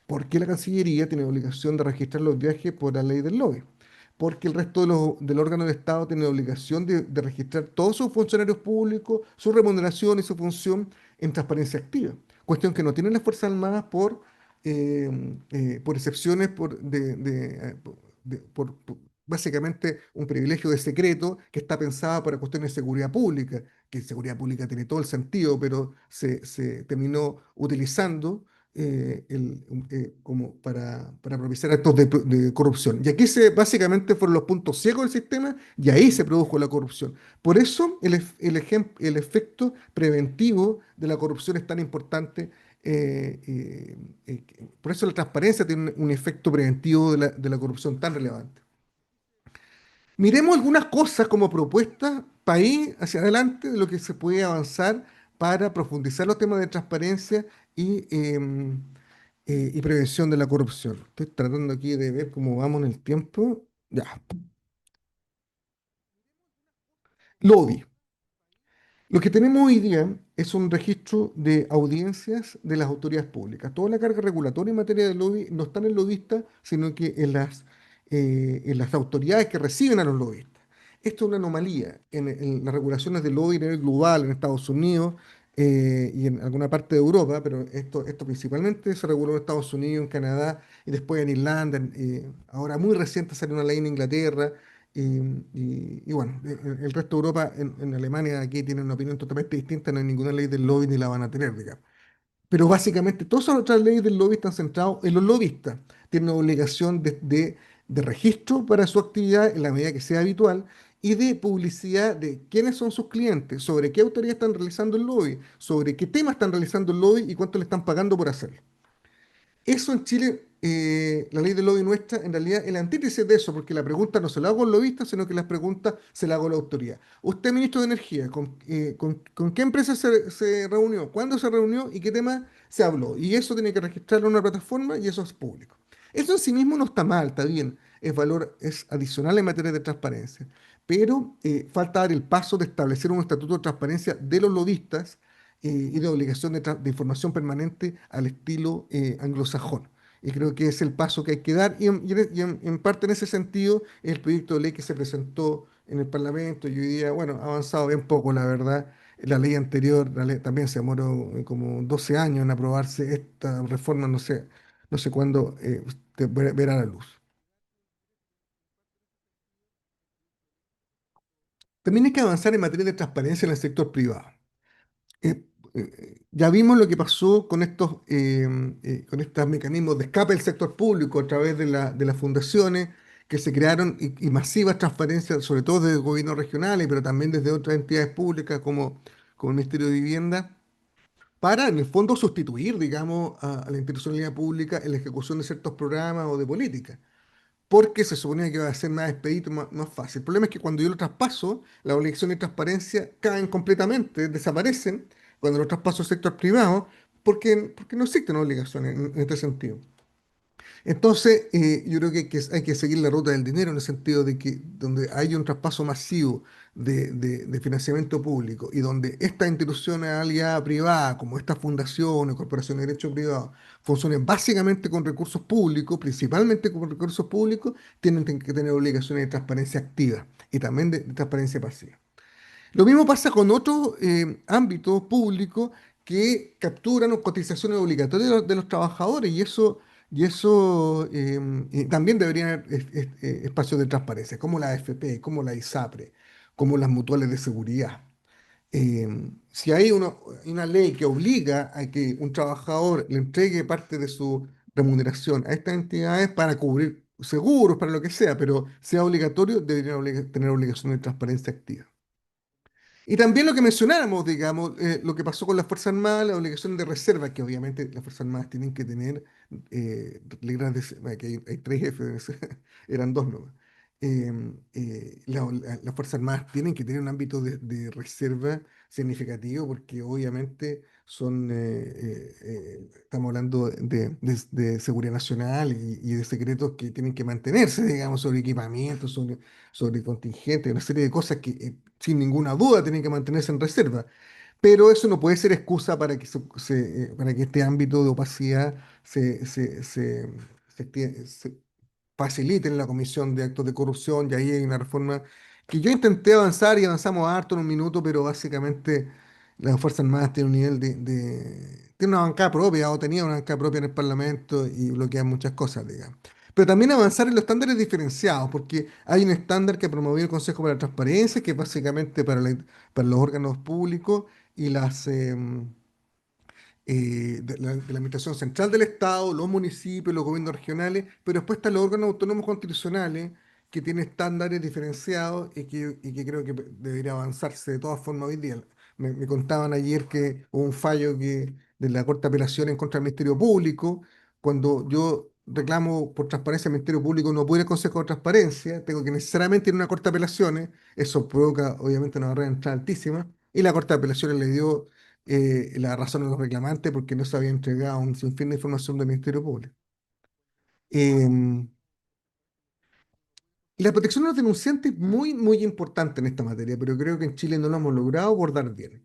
Speaker 2: Porque la Cancillería tiene obligación de registrar los viajes por la ley del lobby. porque el resto del órgano del Estado tiene la obligación de registrar todos sus funcionarios públicos, su remuneración y su función en transparencia activa. Cuestión que no tienen las Fuerzas Armadas por excepciones, por básicamente un privilegio de secreto que está pensado para cuestiones de seguridad pública, que seguridad pública tiene todo el sentido, pero se terminó utilizando como para propiciar actos de corrupción. Y aquí básicamente fueron los puntos ciegos del sistema y ahí se produjo la corrupción. Por eso el efecto preventivo de la corrupción es tan importante. Por eso la transparencia tiene un efecto preventivo de la corrupción tan relevante. Miremos algunas cosas como propuesta país hacia adelante de lo que se puede avanzar para profundizar los temas de transparencia y prevención de la corrupción. Estoy tratando aquí de ver cómo vamos en el tiempo. Ya. Lobby. Lo que tenemos hoy día es un registro de audiencias de las autoridades públicas. Toda la carga regulatoria en materia de lobby no está en el lobista, sino que en las autoridades que reciben a los lobistas. Esto es una anomalía en las regulaciones del lobby a nivel global, en Estados Unidos y en alguna parte de Europa, pero esto principalmente se reguló en Estados Unidos, en Canadá y después en Irlanda. Ahora muy reciente salió una ley en Inglaterra y bueno, el resto de Europa, en Alemania, aquí tienen una opinión totalmente distinta, no hay ninguna ley del lobby ni la van a tener, digamos. Pero básicamente todas las otras leyes del lobby están centradas en los lobistas. Tienen una obligación de registro para su actividad en la medida que sea habitual y de publicidad de quiénes son sus clientes, sobre qué autoridad están realizando el lobby, sobre qué temas están realizando el lobby y cuánto le están pagando por hacerlo. Eso en Chile, la ley del lobby nuestra, en realidad es la antítesis de eso, porque la pregunta no se la hago al lobista, sino que las preguntas se la hago a la autoridad. Usted, ministro de Energía, ¿con qué empresa se reunió? ¿Cuándo se reunió? ¿Y qué tema se habló? Y eso tiene que registrarlo en una plataforma y eso es público. Eso en sí mismo no está mal, está bien. Es valor, es adicional en materia de transparencia. Pero falta dar el paso de establecer un estatuto de transparencia de los lobistas y de obligación de información permanente al estilo anglosajón. Y creo que es el paso que hay que dar, y en parte en ese sentido el proyecto de ley que se presentó en el Parlamento y hoy día, bueno, ha avanzado bien poco, la verdad. La ley anterior también se demoró como 12 años en aprobarse. Esta reforma, no sé cuándo verá la luz. También hay que avanzar en materia de transparencia en el sector privado. Ya vimos lo que pasó con estos mecanismos de escape del sector público a través de las fundaciones que se crearon y masivas transparencias, sobre todo desde gobiernos regionales, pero también desde otras entidades públicas como el Ministerio de Vivienda, para en el fondo sustituir, digamos, a la institucionalidad pública en la ejecución de ciertos programas o de políticas porque se suponía que iba a ser más expedito, más fácil. El problema es que cuando yo lo traspaso, la obligación de transparencia caen completamente, desaparecen cuando lo traspaso al sector privado, porque no existen obligaciones en este sentido. Entonces, yo creo que hay que seguir la ruta del dinero en el sentido de que donde hay un traspaso masivo de financiamiento público y donde esta institucionalidad privada, como estas fundaciones, corporaciones de derecho privado, funcionen básicamente con recursos públicos, principalmente con recursos públicos, tienen que tener obligaciones de transparencia activa y también de transparencia pasiva. Lo mismo pasa con otros ámbitos públicos que capturan cotizaciones obligatorias de los trabajadores y eso también deberían haber espacios de transparencia, como la AFP, como la ISAPRE, como las mutuales de seguridad. Si hay una ley que obliga a que un trabajador le entregue parte de su remuneración a estas entidades para cubrir seguros, para lo que sea, pero sea obligatorio, deberían tener obligación de transparencia activa. Y también lo que mencionábamos, digamos, lo que pasó con las Fuerzas Armadas, la obligación de reserva, que obviamente las Fuerzas Armadas tienen que tener reglas que hay tres jefes, eran dos nomás. Las Fuerzas Armadas tienen que tener un ámbito de reserva significativo porque obviamente estamos hablando de seguridad nacional y de secretos que tienen que mantenerse, digamos, sobre equipamiento, sobre contingentes, una serie de cosas que sin ninguna duda tienen que mantenerse en reserva. Pero eso no puede ser excusa para que este ámbito de opacidad se faciliten la comisión de actos de corrupción, y ahí hay una reforma que yo intenté avanzar y avanzamos harto en un minuto, pero básicamente las Fuerzas Armadas tienen un nivel tiene una bancada propia o tenía una bancada propia en el Parlamento y bloquean muchas cosas, digamos. Pero también avanzar en los estándares diferenciados, porque hay un estándar que promovió el Consejo para la Transparencia, que es básicamente para los órganos públicos y de la Administración Central del Estado, los municipios, los gobiernos regionales, pero después están los órganos autónomos constitucionales que tienen estándares diferenciados y que creo que debería avanzarse de todas formas hoy día. Me contaban ayer que hubo un fallo de la Corte de Apelación en contra del Ministerio Público. Cuando yo reclamo por transparencia al Ministerio Público, no puedo ir al Consejo de Transparencia, tengo que necesariamente ir a una Corte de Apelaciones. Eso provoca obviamente una barrera de entrada altísima. Y la Corte de Apelaciones le dio la razón a los reclamantes porque no se había entregado un sinfín de información del Ministerio Público. Em, la protección de los denunciantes es muy, muy importante en esta materia, pero creo que en Chile no lo hemos logrado abordar bien.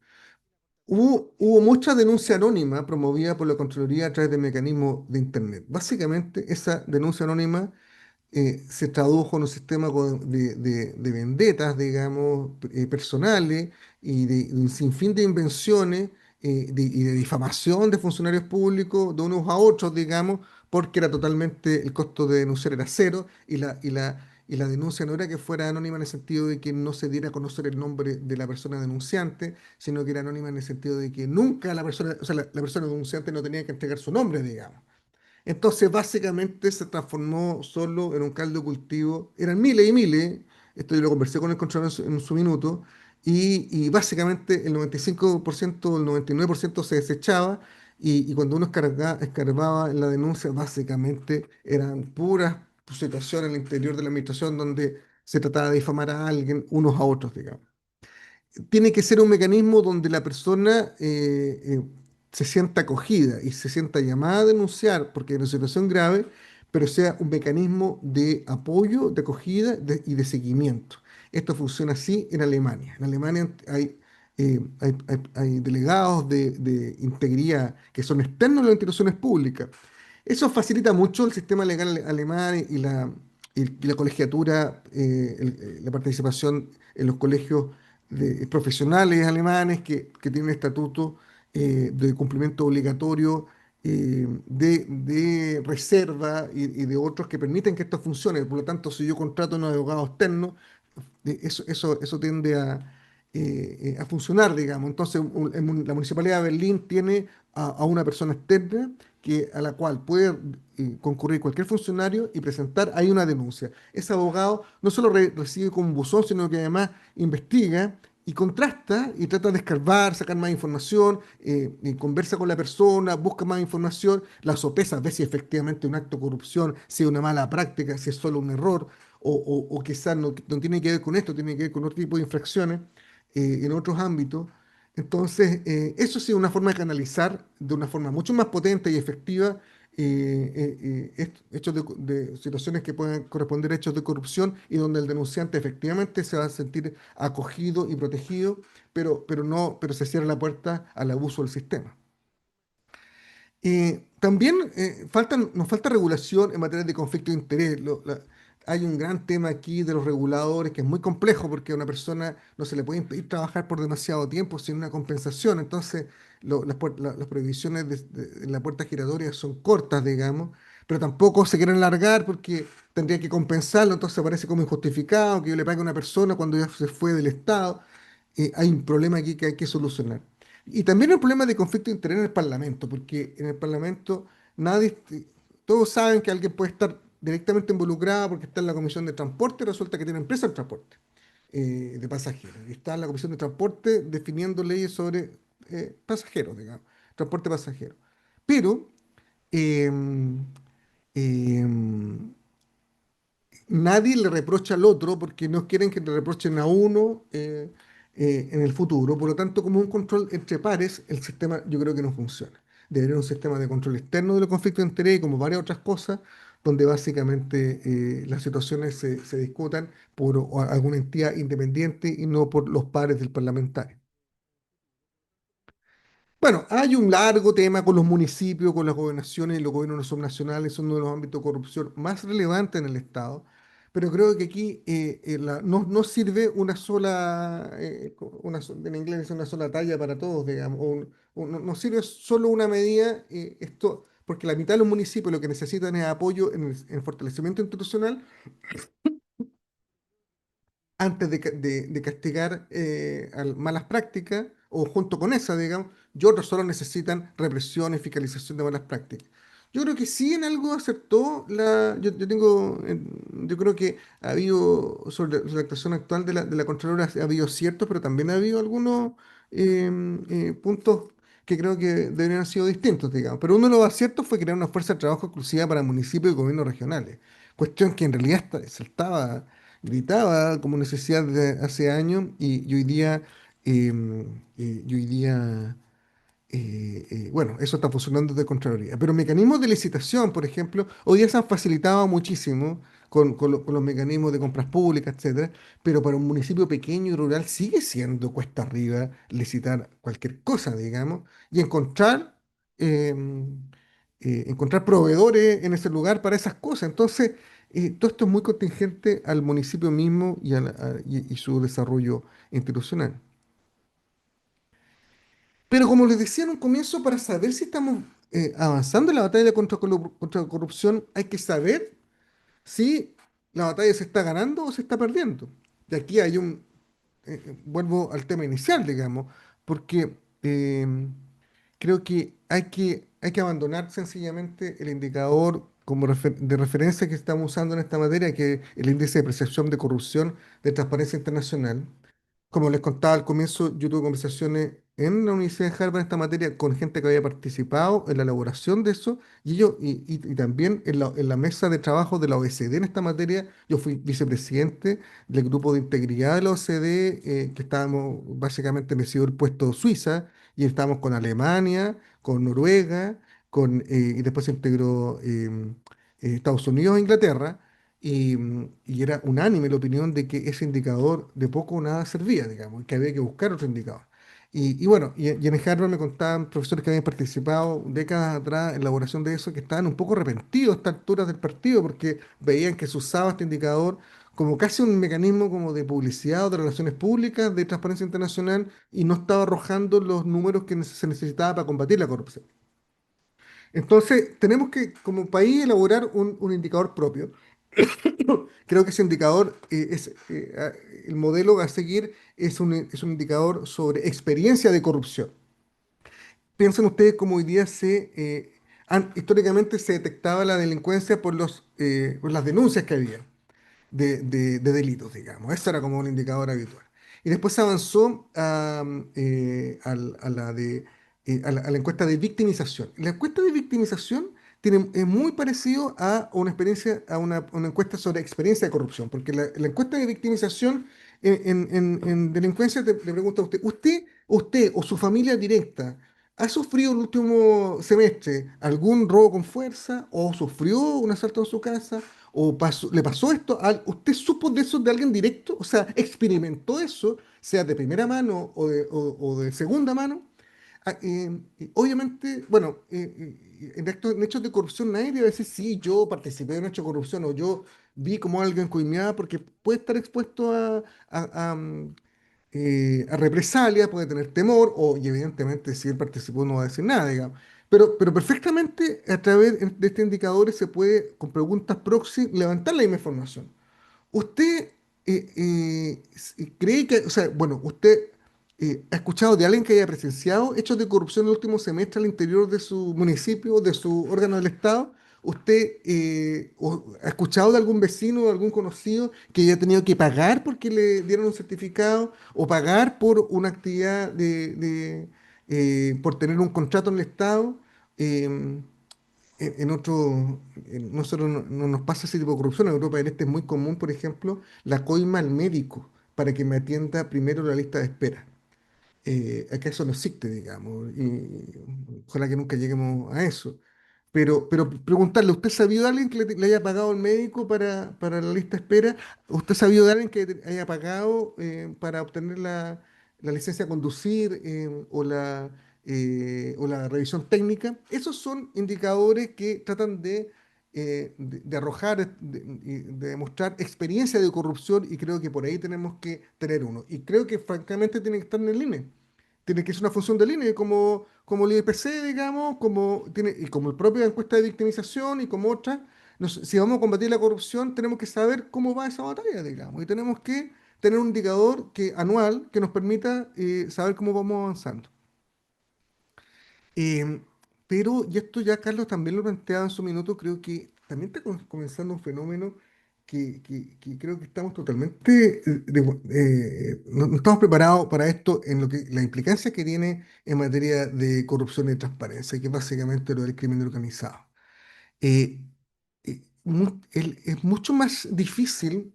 Speaker 2: Hubo mucha denuncia anónima promovida por la Contraloría a través de mecanismos de Internet. Básicamente, esa denuncia anónima se tradujo en un sistema de vendetas, digamos, personales y de un sinfín de invenciones y de difamación de funcionarios públicos de unos a otros, digamos, porque era totalmente, el costo de denunciar era cero y la denuncia no era que fuera anónima en el sentido de que no se diera a conocer el nombre de la persona denunciante, sino que era anónima en el sentido de que nunca la persona, o sea, la persona denunciante no tenía que entregar su nombre, digamos. Entonces, básicamente se transformó solo en un caldo de cultivo. Eran miles y miles. Esto yo lo conversé con el Contralor en su minuto. Y básicamente el 95%, el 99% se desechaba. Y cuando uno escarbaba en la denuncia, básicamente eran puras situaciones al interior de la administración donde se trataba de difamar a alguien unos a otros, digamos. Tiene que ser un mecanismo donde la persona se sienta acogida y se sienta llamada a denunciar porque hay una situación grave, pero sea un mecanismo de apoyo, de acogida y de seguimiento. Esto funciona así en Alemania. En Alemania hay delegados de integridad que son externos a las instituciones públicas. Eso facilita mucho el sistema legal alemán y la colegiatura, la participación en los colegios de profesionales alemanes que tienen estatuto de cumplimiento obligatorio, de reserva y de otros que permiten que esto funcione. Por lo tanto, si yo contrato a un abogado externo, eso tiende a funcionar, digamos. Entonces, la Municipalidad de Berlín tiene a una persona externa a la cual puede concurrir cualquier funcionario y presentar ahí una denuncia. Ese abogado no solo recibe como un buzón, sino que además investiga y contrasta y trata de escarbar, sacar más información, y conversa con la persona, busca más información, la sopesa, ve si efectivamente es un acto de corrupción, si es una mala práctica, si es solo un error, o quizás no tiene que ver con esto, tiene que ver con otro tipo de infracciones en otros ámbitos. Entonces, eso sí es una forma de canalizar de una forma mucho más potente y efectiva hechos de situaciones que pueden corresponder a hechos de corrupción y donde el denunciante efectivamente se va a sentir acogido y protegido, pero se cierra la puerta al abuso del sistema. También nos falta regulación en materia de conflicto de interés. Hay un gran tema aquí de los reguladores que es muy complejo porque a una persona no se le puede impedir trabajar por demasiado tiempo sin una compensación. Entonces, las prohibiciones en la puerta giratoria son cortas, digamos, pero tampoco se quieren largar porque tendría que compensarlo. Entonces, parece como injustificado que yo le pague a una persona cuando ya se fue del Estado. Hay un problema aquí que hay que solucionar. Y también el problema de conflicto de interés en el Parlamento, porque en el Parlamento nadie, todos saben que alguien puede estar directamente involucrado porque está en la Comisión de Transporte y resulta que tiene empresa de transporte de pasajeros. Y está en la Comisión de Transporte definiendo leyes sobre pasajeros, digamos, transporte pasajero. Pero em, em, nadie le reprocha al otro porque no quieren que le reprochen a uno en el futuro. Por lo tanto, como un control entre pares, el sistema yo creo que no funciona. Debería haber un sistema de control externo de los conflictos de interés y como varias otras cosas, donde básicamente las situaciones se discutan por alguna entidad independiente y no por los pares del parlamentario. Bueno, hay un largo tema con los municipios, con las gobernaciones y los gobiernos subnacionales, son uno de los ámbitos de corrupción más relevantes en el Estado, pero creo que aquí no sirve una sola, en inglés es una sola talla para todos, digamos, no sirve solo una medida, porque la mitad de los municipios lo que necesitan es apoyo en el fortalecimiento institucional antes de castigar malas prácticas, o junto con esa, digamos, y otros solo necesitan represión y fiscalización de malas prácticas. Yo creo que sí en algo acertó yo creo que ha habido, sobre la actuación actual de la Contralora, ha habido ciertos, pero también ha habido algunos puntos que creo que deberían haber sido distintos, digamos. Pero uno de los aciertos fue crear una fuerza de trabajo exclusiva para municipios y gobiernos regionales, cuestión que en realidad saltaba, gritaba como necesidad de hace años y hoy día, bueno, eso está funcionando de Contraloría. Pero mecanismos de licitación, por ejemplo, hoy día se han facilitado muchísimo con los mecanismos de compras públicas, etcétera, pero para un municipio pequeño y rural sigue siendo cuesta arriba licitar cualquier cosa, digamos, y eh, encontrar proveedores en ese lugar para esas cosas. Entonces, todo esto es muy contingente al municipio mismo y su desarrollo institucional. Pero como les decía en un comienzo, para saber si estamos avanzando en la batalla contra la corrupción, hay que saber si la batalla se está ganando o se está perdiendo. Y aquí vuelvo al tema inicial, digamos, porque creo que hay que abandonar sencillamente el indicador de referencia que estamos usando en esta materia, que es el índice de percepción de corrupción de Transparencia Internacional. Como les contaba al comienzo, yo tuve conversaciones en la Universidad de Harvard en esta materia con gente que había participado en la elaboración de eso y también en la mesa de trabajo de la OECD en esta materia. Yo fui vicepresidente del grupo de integridad de la OECD, que estábamos básicamente metidos el puesto Suiza y estábamos con Alemania, con Noruega, y después se integró Estados Unidos e Inglaterra. Y era unánime la opinión de que ese indicador de poco o nada servía, digamos, y que había que buscar otro indicador. Bueno, y en Harvard me contaban profesores que habían participado décadas atrás en la elaboración de eso, que estaban un poco arrepentidos a estas alturas del partido, porque veían que se usaba este indicador como casi un mecanismo como de publicidad o de relaciones públicas, de transparencia internacional, y no estaba arrojando los números que se necesitaba para combatir la corrupción. Entonces, tenemos que, como país, elaborar un indicador propio. Creo que ese indicador el modelo a seguir es un indicador sobre experiencia de corrupción. Piensen ustedes cómo hoy día históricamente se detectaba la delincuencia por las denuncias que había de delitos, digamos. Eso era como un indicador habitual. Y después se avanzó a la encuesta de victimización. La encuesta de victimización es muy parecido a una encuesta sobre experiencia de corrupción, porque la encuesta de victimización en delincuencia le pregunta a usted o su familia directa, ¿ha sufrido el último semestre algún robo con fuerza o sufrió un asalto en su casa? ¿Le pasó esto? ¿Usted supo de eso de alguien directo? O sea, ¿experimentó eso, sea de primera mano o de segunda mano? Y obviamente, bueno, en hechos de corrupción nadie debe decir, sí, yo participé en un hecho de corrupción o yo vi como alguien coimeaba, porque puede estar expuesto a represalias, puede tener temor, y evidentemente si él participó no va a decir nada, digamos. Pero perfectamente a través de estos indicadores se puede, con preguntas proxy, levantar la misma información. ¿Usted cree que, o sea, bueno, usted ha escuchado de alguien que haya presenciado hechos de corrupción en el último semestre al interior de su municipio, de su órgano del Estado? ¿Usted ha escuchado de algún vecino o algún conocido que haya tenido que pagar porque le dieron un certificado o pagar por una actividad por tener un contrato en el Estado? Em, nosotros no nos pasa ese tipo de corrupción. En Europa del Este es muy común, por ejemplo, la coima al médico para que me atienda primero la lista de espera. Acá eso no existe, digamos, y ojalá que nunca lleguemos a eso. Pero preguntarle, ¿usted ha sabido de alguien que le haya pagado al médico para la lista de espera? ¿Usted ha sabido de alguien que haya pagado para obtener la licencia de conducir o o la revisión técnica. Esos son indicadores que tratan de arrojar, de demostrar experiencia de corrupción y creo que por ahí tenemos que tener uno. Y creo que francamente tiene que estar en el INE. Tiene que ser una función del INE, como el IPC, digamos, y como el propia encuesta de victimización y como otras. Si vamos a combatir la corrupción, tenemos que saber cómo va esa batalla, digamos, y tenemos que tener un indicador anual que nos permita saber cómo vamos avanzando. Eh, pero, y esto ya Carlos también lo planteaba en su minuto, creo que también está comenzando un fenómeno que creo que estamos totalmente, no estamos preparados para esto en lo que la implicancia que tiene en materia de corrupción y transparencia, que es básicamente lo del crimen organizado. Eh, es mucho más difícil.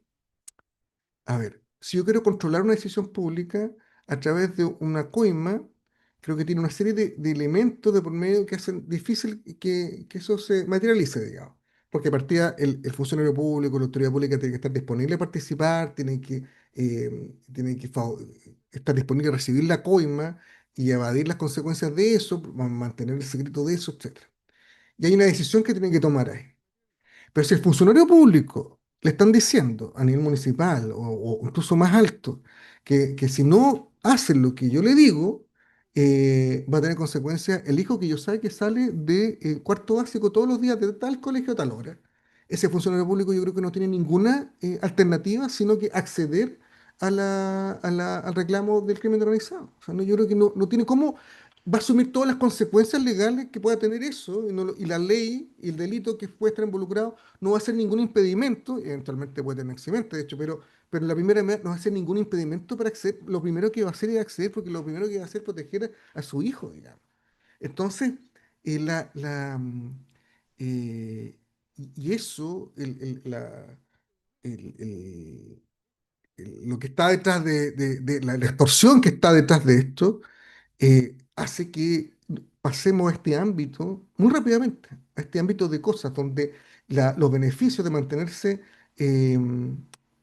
Speaker 2: A ver, si yo quiero controlar una decisión pública a través de una coima, creo que tiene una serie de elementos de por medio que hacen difícil que eso se materialice, digamos. Porque a partida el funcionario público, la autoridad pública tiene que estar disponible a participar, estar disponible a recibir la coima y evadir las consecuencias de eso, mantener el secreto de eso, etcétera. Y hay una decisión que tiene que tomar ahí. Pero si el funcionario público le están diciendo a nivel municipal o incluso más alto que si no hacen lo que yo le digo, va a tener consecuencias el hijo que yo sabe que sale de cuarto básico todos los días de tal colegio a tal hora. Ese funcionario público yo creo que no tiene ninguna alternativa sino que acceder al reclamo del crimen organizado. O sea, yo creo que no tiene cómo va a asumir todas las consecuencias legales que pueda tener eso y la ley y el delito que puede estar involucrado no va a ser ningún impedimento, eventualmente puede tener accidente, de hecho, pero la primera vez no va a ser ningún impedimento para acceder. Lo primero que va a hacer es acceder porque lo primero que va a hacer es proteger a su hijo, digamos. Entonces, eh, la, la, mm, y eso, el- el- lo que está detrás de la extorsión que está detrás de esto, hace que pasemos a este ámbito muy rápidamente, a este ámbito de cosas donde los beneficios de mantenerse eh,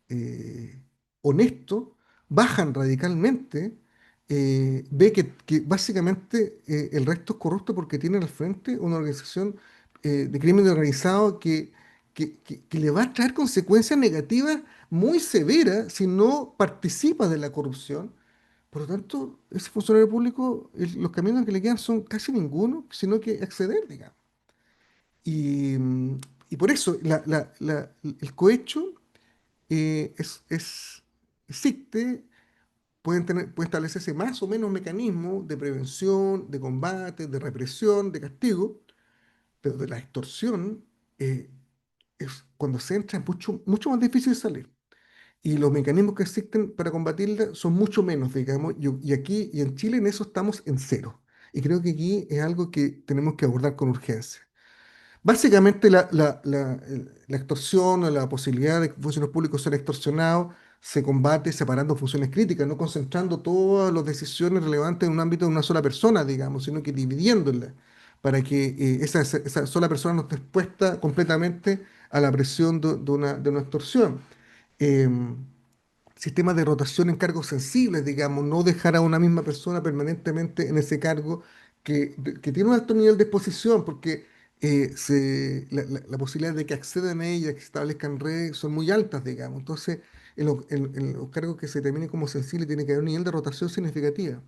Speaker 2: eh, honesto bajan radicalmente. Ve que básicamente el resto es corrupto porque tiene al frente una organización de crimen organizado que le va a traer consecuencias negativas muy severas si no participa de la corrupción. Por lo tanto, ese funcionario público, los caminos que le quedan son casi ninguno, sino que acceder, digamos. Y, mm, y por eso el cohecho existe, puede establecerse más o menos mecanismos de prevención, de combate, de represión, de castigo, pero de la extorsión cuando se entra es mucho más difícil salir. Y los mecanismos que existen para combatirla son mucho menos, digamos, y aquí y en Chile en eso estamos en cero. Y creo que aquí es algo que tenemos que abordar con urgencia. Básicamente la extorsión o la posibilidad de que funcionarios públicos sean extorsionados se combate separando funciones críticas, no concentrando todas las decisiones relevantes en un ámbito de una sola persona, digamos, sino que dividiéndolas para que esa sola persona no esté expuesta completamente a la presión de una extorsión. Em, Sistemas de rotación en cargos sensibles, digamos, no dejar a una misma persona permanentemente en ese cargo que tiene un alto nivel de exposición, porque la posibilidad de que accedan a ella, que se establezcan redes, son muy altas, digamos. Entonces, en los cargos que se terminen como sensibles, tiene que haber un nivel de rotación significativa.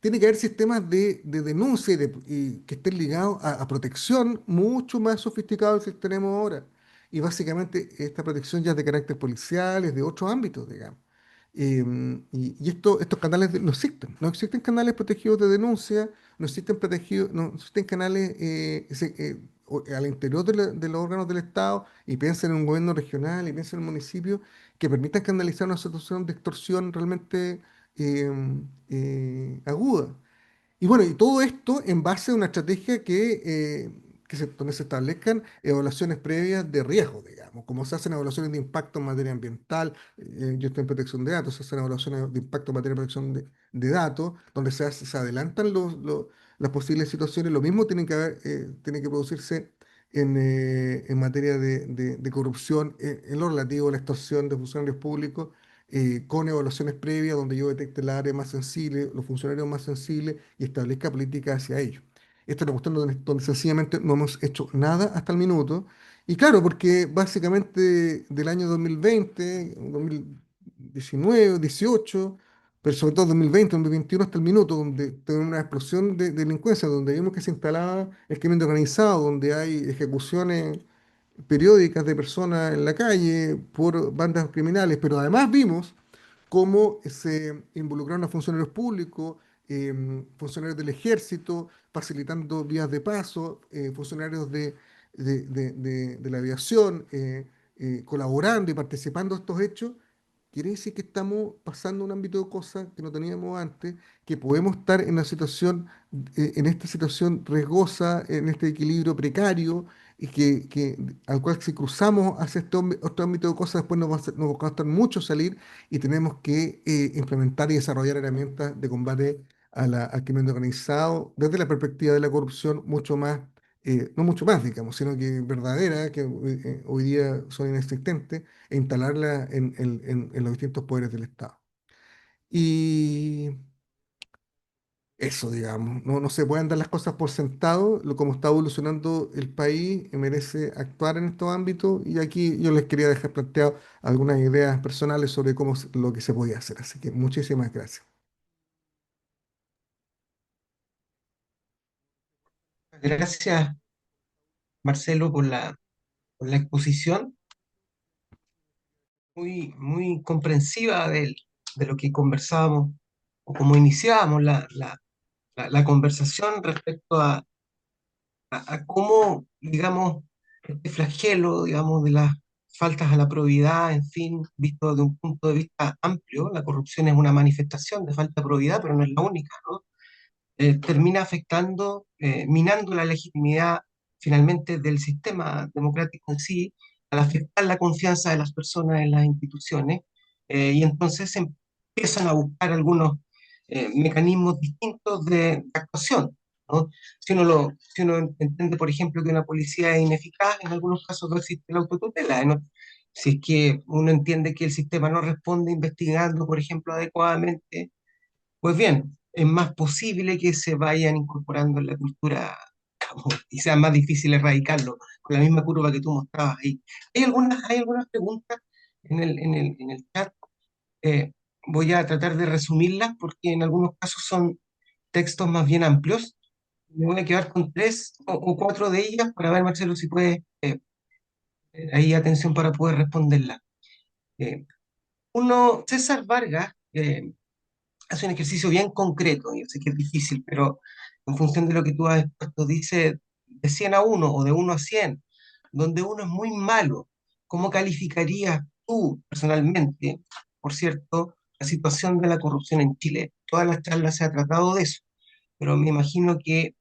Speaker 2: Tiene que haber sistemas de denuncia y que estén ligados a protección mucho más sofisticados que el que tenemos ahora. Y básicamente esta protección ya es de carácter policial, es de otros ámbitos, digamos. Estos canales no existen. No existen canales protegidos de denuncia, no existen canales al interior de los órganos del Estado, y piensen en un gobierno regional, y piensen en un municipio, que permitan canalizar una situación de extorsión realmente aguda. Y bueno, y todo esto en base a una estrategia donde se establezcan evaluaciones previas de riesgo, digamos, como se hacen evaluaciones de impacto en materia ambiental. Yo estoy en protección de datos, se hacen evaluaciones de impacto en materia de protección de datos, donde se adelantan las posibles situaciones. Lo mismo tiene que producirse en materia de corrupción, en lo relativo a la extorsión de funcionarios públicos. con evaluaciones previas donde yo detecte el área más sensible, los funcionarios más sensibles y establezca políticas hacia ellos. Esta es una cuestión donde sencillamente no hemos hecho nada hasta el minuto. Y claro, porque básicamente del año 2020, 2019, 18, pero sobre todo 2020, 2021 hasta el minuto, donde tenemos una explosión de delincuencia, donde vimos que se instalaba el crimen organizado, donde hay ejecuciones periódicas de personas en la calle por bandas criminales, pero además vimos cómo se involucraron a funcionarios públicos, funcionarios del ejército, facilitando vías de paso, funcionarios de la aviación, colaborando y participando en estos hechos. Quiere decir que estamos pasando a un ámbito de cosas que no teníamos antes, que podemos estar en una situación, en esta situación riesgosa, en este equilibrio precario, y al cual si cruzamos hacia este otro ámbito de cosas, después nos va a costar mucho salir y tenemos que implementar y desarrollar herramientas de combate al crimen organizado desde la perspectiva de la corrupción mucho más, no mucho más, digamos, sino que verdadera, que hoy día son inexistentes e instalarla en los distintos poderes del Estado. Y eso, digamos, no se pueden dar las cosas por sentado, como está evolucionando el país, merece actuar en estos ámbitos y aquí yo les quería dejar planteado algunas ideas personales sobre lo que se podía hacer. Así que muchísimas gracias.
Speaker 1: Gracias, Marcelo, por la exposición muy comprensiva de lo que conversábamos o cómo iniciábamos la conversación respecto a cómo, digamos, este flagelo, digamos, de las faltas a la probidad, en fin, visto desde un punto de vista amplio, la corrupción es una manifestación de falta de probidad, pero no es la única, ¿no? Termina afectando, minando la legitimidad finalmente del sistema democrático en sí, al afectar la confianza de las personas en las instituciones, y entonces se empiezan a buscar algunos mecanismos distintos de actuación, ¿no? Si uno entiende, por ejemplo, que una policía es ineficaz, en algunos casos no existe la autotutela, ¿no? Si es que uno entiende que el sistema no responde investigando, por ejemplo, adecuadamente, pues bien, es más posible que se vayan incorporando en la cultura, digamos, y sea más difícil erradicarlo, con la misma curva que tú mostrabas ahí. Hay algunas preguntas en el chat. eh, Voy a tratar de resumirlas porque en algunos casos son textos más bien amplios. Me voy a quedar con tres o cuatro de ellas para ver, Marcelo, si puedes, ahí atención para poder responderlas. Eh, César Vargas, hace un ejercicio bien concreto, yo sé que es difícil, pero en función de lo que tú has expuesto, dice de 100 a uno o de 1 a 100, donde uno es muy malo, ¿cómo calificarías tú personalmente, por cierto, la situación de la corrupción en Chile? Todas las charlas se ha tratado de eso, pero me imagino que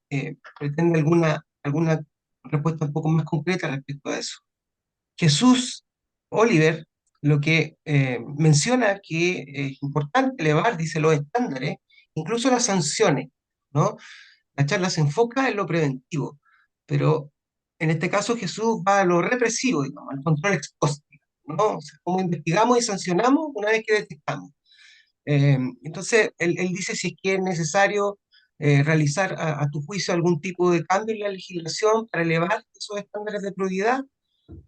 Speaker 1: pretende alguna respuesta un poco más concreta respecto a eso. Jesús Oliver lo que menciona que es importante elevar, dice, los estándares, incluso las sanciones, ¿no? La charla se enfoca en lo preventivo, pero en este caso Jesús va a lo represivo, digamos, al control ex post, ¿no? O sea, cómo investigamos y sancionamos una vez que detectamos. Entonces, él dice si es que es necesario realizar a tu juicio algún tipo de cambio en la legislación para elevar esos estándares de probidad,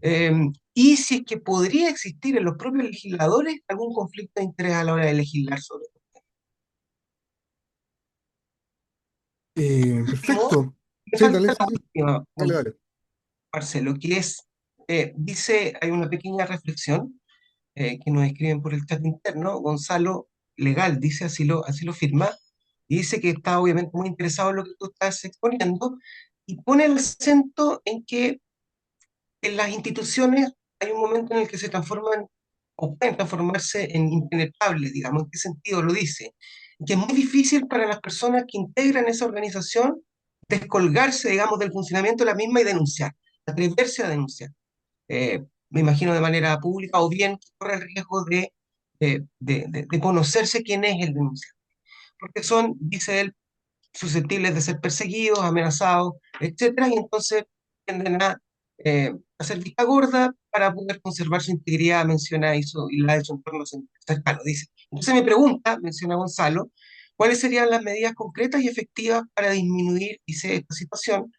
Speaker 1: eh, y si es que podría existir en los propios legisladores algún conflicto de interés a la hora de legislar sobre esto.
Speaker 2: Perfecto.
Speaker 1: Me
Speaker 2: Sí,
Speaker 1: falta
Speaker 2: dale,
Speaker 1: la
Speaker 2: sí, sí.
Speaker 1: última,
Speaker 2: Dale, dale.
Speaker 1: Marcelo, que es, dice, hay una pequeña reflexión que nos escriben por el chat interno, Gonzalo Legal, dice, así lo firma, y dice que está obviamente muy interesado en lo que tú estás exponiendo, y pone el acento en que en las instituciones hay un momento en el que se transforman o pueden transformarse en impenetrables, digamos, ¿en qué sentido lo dice? Que es muy difícil para las personas que integran esa organización descolgarse, digamos, del funcionamiento de la misma y denunciar, atreverse a denunciar. Me imagino de manera pública o bien corre el riesgo de conocerse quién es el denunciante, porque son, dice él, susceptibles de ser perseguidos, amenazados, etcétera, y entonces tienden a hacer vista gorda para poder conservar su integridad, menciona eso, y la de su entorno cercano, dice. Entonces me pregunta, menciona Gonzalo, ¿cuáles serían las medidas concretas y efectivas para disminuir, dice, esta situación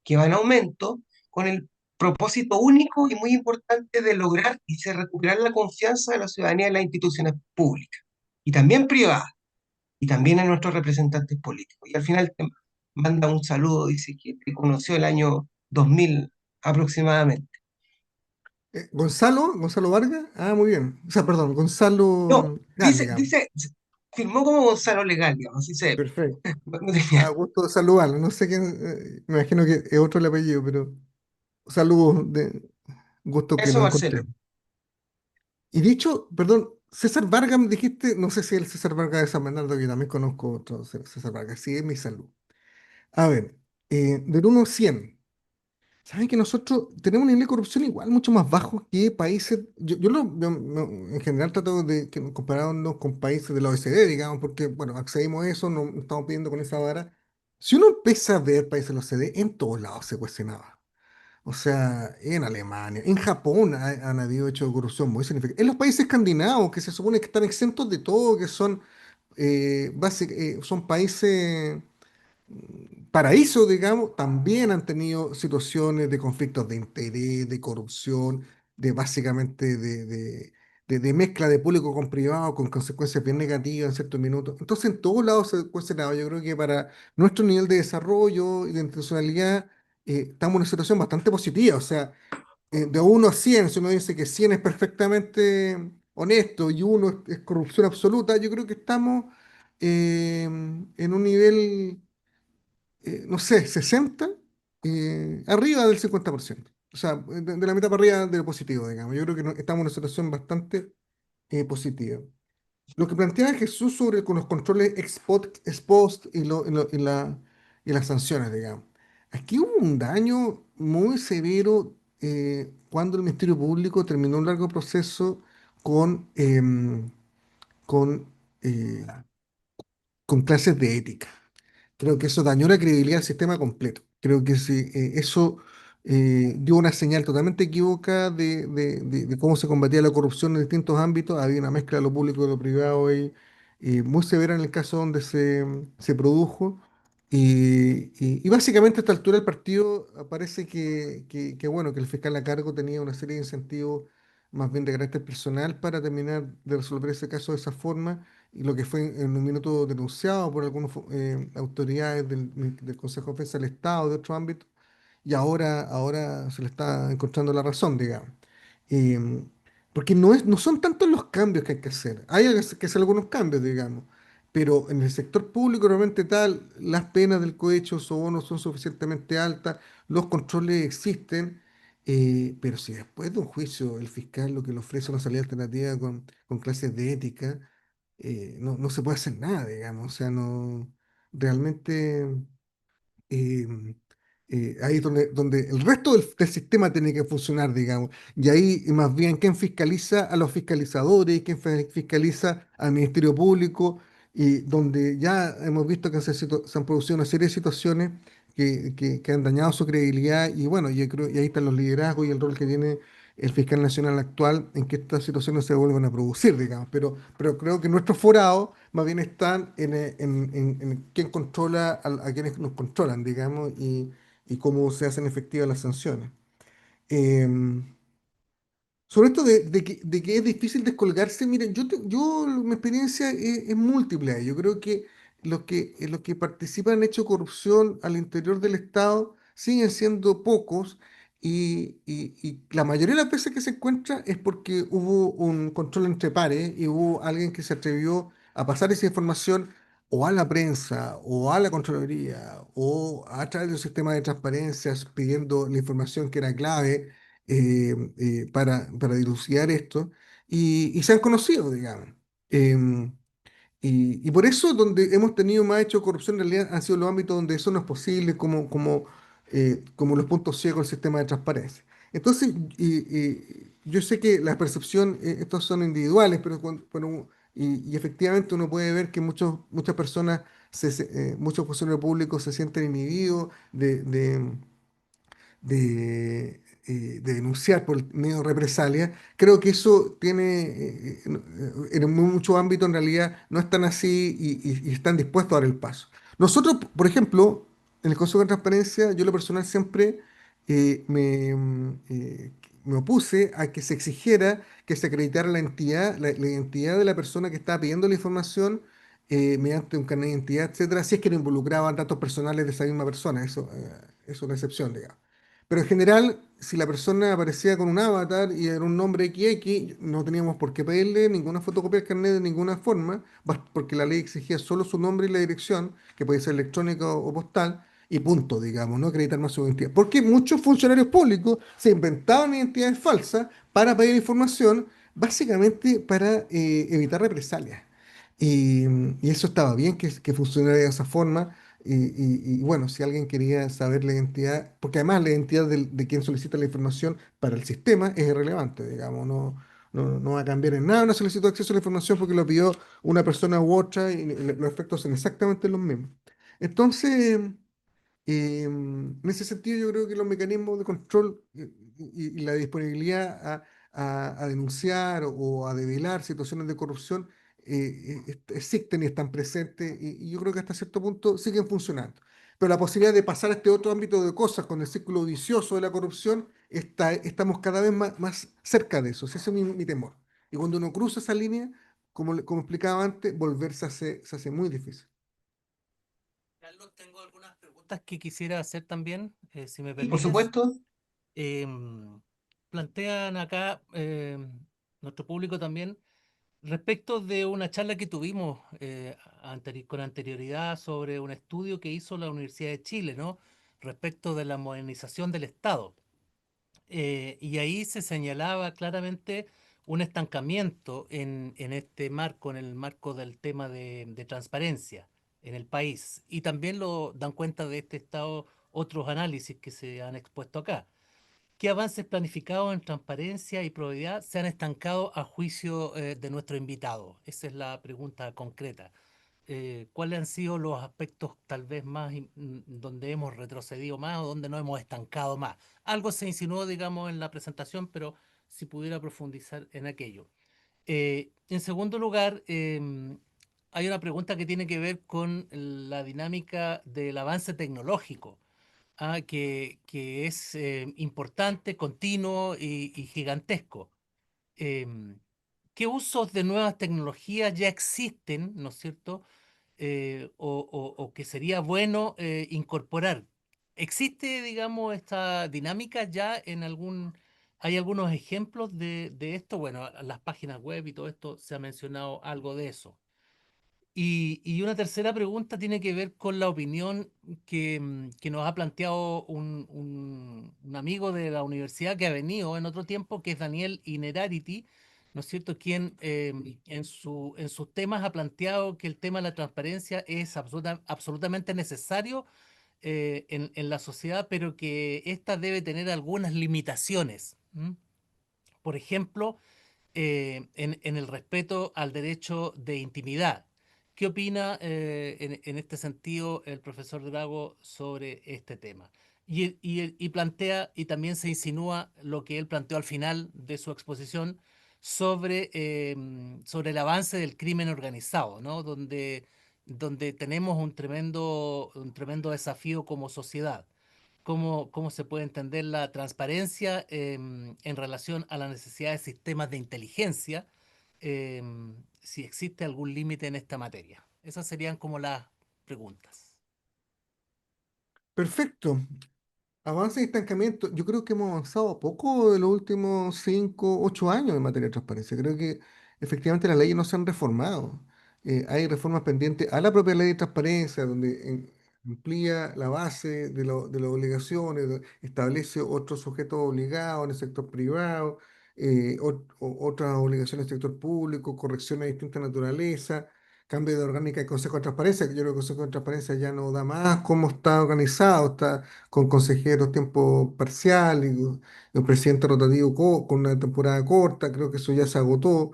Speaker 1: que va en aumento, con el propósito único y muy importante de lograr y se recuperar la confianza de la ciudadanía en las instituciones públicas y también privadas, y también en nuestros representantes políticos? Y al final te manda un saludo, dice que te conoció el año 2000 aproximadamente.
Speaker 2: Gonzalo Vargas, ah, muy bien. O sea, perdón,
Speaker 1: No,
Speaker 2: Gonzalo Gal, digamos.
Speaker 1: firmó como Gonzalo Legal, digamos, así se,
Speaker 2: Perfecto.
Speaker 1: no tenía
Speaker 2: Ah, gusto de saludarlo. No sé quién, me imagino que es otro el apellido, pero saludos de gusto que
Speaker 1: eso,
Speaker 2: nos
Speaker 1: Marcelo.
Speaker 2: encontremos. Y dicho, perdón, César Vargas, me dijiste, no sé si el César Vargas de San Bernardo, que también conozco otro César Vargas, sí, es mi salud. A ver, del 1 al 100. Saben que nosotros tenemos un nivel de corrupción igual mucho más bajo que países. En general trato de que compararnos con países de la OECD, digamos, porque, bueno, accedimos a eso, no estamos pidiendo con esa vara. Si uno empieza a ver países de la OECD, en todos lados se cuestionaba. O sea, en Alemania, en Japón han habido hechos de corrupción muy significativos. En los países escandinavos, que se supone que están exentos de todo, que son, son países paraíso, digamos, también han tenido situaciones de conflictos de interés, de corrupción, de básicamente de mezcla de público con privado, con consecuencias bien negativas en ciertos minutos. Entonces, en todos lados se ha cuestionado. Yo creo que para nuestro nivel de desarrollo y de institucionalidad, estamos en una situación bastante positiva. O sea, de 1 a 100, si uno dice que 100 es perfectamente honesto y 1 es corrupción absoluta, yo creo que estamos en un nivel no sé, 60, arriba del 50%. O sea, de la mitad para arriba de lo positivo, digamos. Yo creo que estamos en una situación bastante positiva. Lo que planteaba Jesús sobre con los controles ex post y las sanciones, digamos. Aquí hubo un daño muy severo cuando el Ministerio Público terminó un largo proceso con, con, eh, con clases de ética. Creo que eso dañó la credibilidad del sistema completo. Creo que eso dio una señal totalmente equivocada de cómo se combatía la corrupción en distintos ámbitos. Había una mezcla de lo público y lo privado ahí, muy severa en el caso donde se produjo. Y básicamente a esta altura del partido parece bueno, que el fiscal a cargo tenía una serie de incentivos más bien de carácter personal para terminar de resolver ese caso de esa forma y lo que fue en un minuto denunciado por algunas autoridades del Consejo de Defensa del Estado, de otros ámbitos, y ahora se le está encontrando la razón, digamos. Eh, Porque no son tantos los cambios que hay que hacer. Hay que hacer algunos cambios, digamos, pero en el sector público realmente tal, las penas del cohecho soborno son suficientemente altas, los controles existen. Pero si después de un juicio el fiscal lo que le ofrece una salida alternativa con clases de ética, no se puede hacer nada, digamos. O sea, no, realmente eh, ahí es donde el resto del sistema tiene que funcionar, digamos. Y ahí más bien quién fiscaliza a los fiscalizadores, quién fiscaliza al Ministerio Público, y donde ya hemos visto que se han producido una serie de situaciones que han dañado su credibilidad y bueno, y ahí están los liderazgos y el rol que tiene el fiscal nacional actual en que estas situaciones se vuelvan a producir, digamos. Pero creo que nuestros forados más bien están en quién controla a quienes nos controlan, digamos, y cómo se hacen efectivas las sanciones. Em, Sobre esto de que es difícil descolgarse, miren, mi experiencia es múltiple ahí. Yo creo que los que participan en hechos de corrupción al interior del Estado siguen siendo pocos y la mayoría de las veces que se encuentra es porque hubo un control entre pares y hubo alguien que se atrevió a pasar esa información o a la prensa o a la Contraloría o a través de un sistema de transparencias pidiendo la información que era clave para dilucidar esto y se han conocido, digamos. Em, y por eso donde hemos tenido más hechos de corrupción en realidad han sido los ámbitos donde eso no es posible, como los puntos ciegos del sistema de transparencia. Entonces, yo sé que la percepción, estos son individuales, y efectivamente uno puede ver que muchas personas, muchos funcionarios públicos se sienten inhibidos de denunciar por medio de represalia, creo que eso tiene, en muchos ámbitos en realidad no están así y están dispuestos a dar el paso. Nosotros, por ejemplo, en el Consejo de Transparencia, yo en lo personal siempre me opuse a que se exigiera que se acreditara la entidad, la identidad de la persona que estaba pidiendo la información mediante un carnet de identidad, etcétera, si es que no involucraban datos personales de esa misma persona. Eso es una excepción, digamos. Pero en general, si la persona aparecía con un avatar y era un nombre XX, no teníamos por qué pedirle ninguna fotocopia del carnet de ninguna forma, porque la ley exigía solo su nombre y la dirección, que puede ser electrónica o postal, y punto, digamos, no acreditar más su identidad. Porque muchos funcionarios públicos se inventaban identidades falsas para pedir información, básicamente para evitar represalias. Y eso estaba bien que funcionara de esa forma. Y bueno, si alguien quería saber la identidad, porque además la identidad de quien solicita la información para el sistema es irrelevante, digamos, no va a cambiar en nada una solicitud de acceso a la información porque lo pidió una persona u otra y los efectos son exactamente los mismos. Entonces, en ese sentido, yo creo que los mecanismos de control y la disponibilidad a denunciar o a develar situaciones de corrupción existen y están presentes y yo creo que hasta cierto punto siguen funcionando. Pero la posibilidad de pasar a este otro ámbito de cosas con el círculo vicioso de la corrupción, estamos cada vez más cerca de eso. Ese es mi temor. Y cuando uno cruza esa línea, como explicaba antes, volver se hace muy difícil.
Speaker 3: Carlos, tengo algunas preguntas que quisiera hacer también, si me
Speaker 1: Y por
Speaker 3: permites.
Speaker 1: supuesto,
Speaker 3: Em, Plantean acá nuestro público también respecto de una charla que tuvimos con anterioridad sobre un estudio que hizo la Universidad de Chile, ¿no? Respecto de la modernización del Estado. Y ahí se señalaba claramente un estancamiento en este marco, en el marco del tema de transparencia en el país. Y también lo dan cuenta de este estado otros análisis que se han expuesto acá. ¿Qué avances planificados en transparencia y probidad se han estancado a juicio de nuestro invitado? Esa es la pregunta concreta. ¿Cuáles han sido los aspectos tal vez más donde hemos retrocedido más o donde no hemos estancado más? Algo se insinuó, digamos, en la presentación, pero si pudiera profundizar en aquello. En segundo lugar, hay una pregunta que tiene que ver con la dinámica del avance tecnológico, que es importante, continuo y gigantesco. Em, ¿Qué usos de nuevas tecnologías ya existen, ¿no es cierto? O que sería bueno incorporar. ¿Existe, digamos, esta dinámica ya en hay algunos ejemplos de esto? Bueno, las páginas web y todo esto se ha mencionado algo de eso. Y una tercera pregunta tiene que ver con la opinión que nos ha planteado un amigo de la universidad que ha venido en otro tiempo, que es Daniel Inerarity, ¿no es cierto? Quien en sus temas ha planteado que el tema de la transparencia es absolutamente necesario en la sociedad, pero que ésta debe tener algunas limitaciones. ¿M? Por ejemplo, en el respeto al derecho de intimidad. ¿Qué opina en este sentido el profesor Drago sobre este tema? Y plantea, y también se insinúa lo que él planteó al final de su exposición sobre el avance del crimen organizado, ¿no? Donde tenemos un tremendo desafío como sociedad. ¿Cómo se puede entender la transparencia en relación a la necesidad de sistemas de inteligencia? Si existe algún límite en esta materia. Esas serían como las preguntas.
Speaker 2: Perfecto. Avance y estancamiento. Yo creo que hemos avanzado poco en los últimos 5, 8 años en materia de transparencia. Creo que efectivamente las leyes no se han reformado. Hay reformas pendientes a la propia ley de transparencia, donde amplía la base de las obligaciones, establece otros sujetos obligados en el sector privado, otras obligaciones en el sector público, correcciones de distinta naturaleza, cambio de orgánica del Consejo de Transparencia, que yo creo que el Consejo de Transparencia ya no da más cómo está organizado, está con consejeros tiempo parcial y un presidente rotativo con una temporada corta, creo que eso ya se agotó.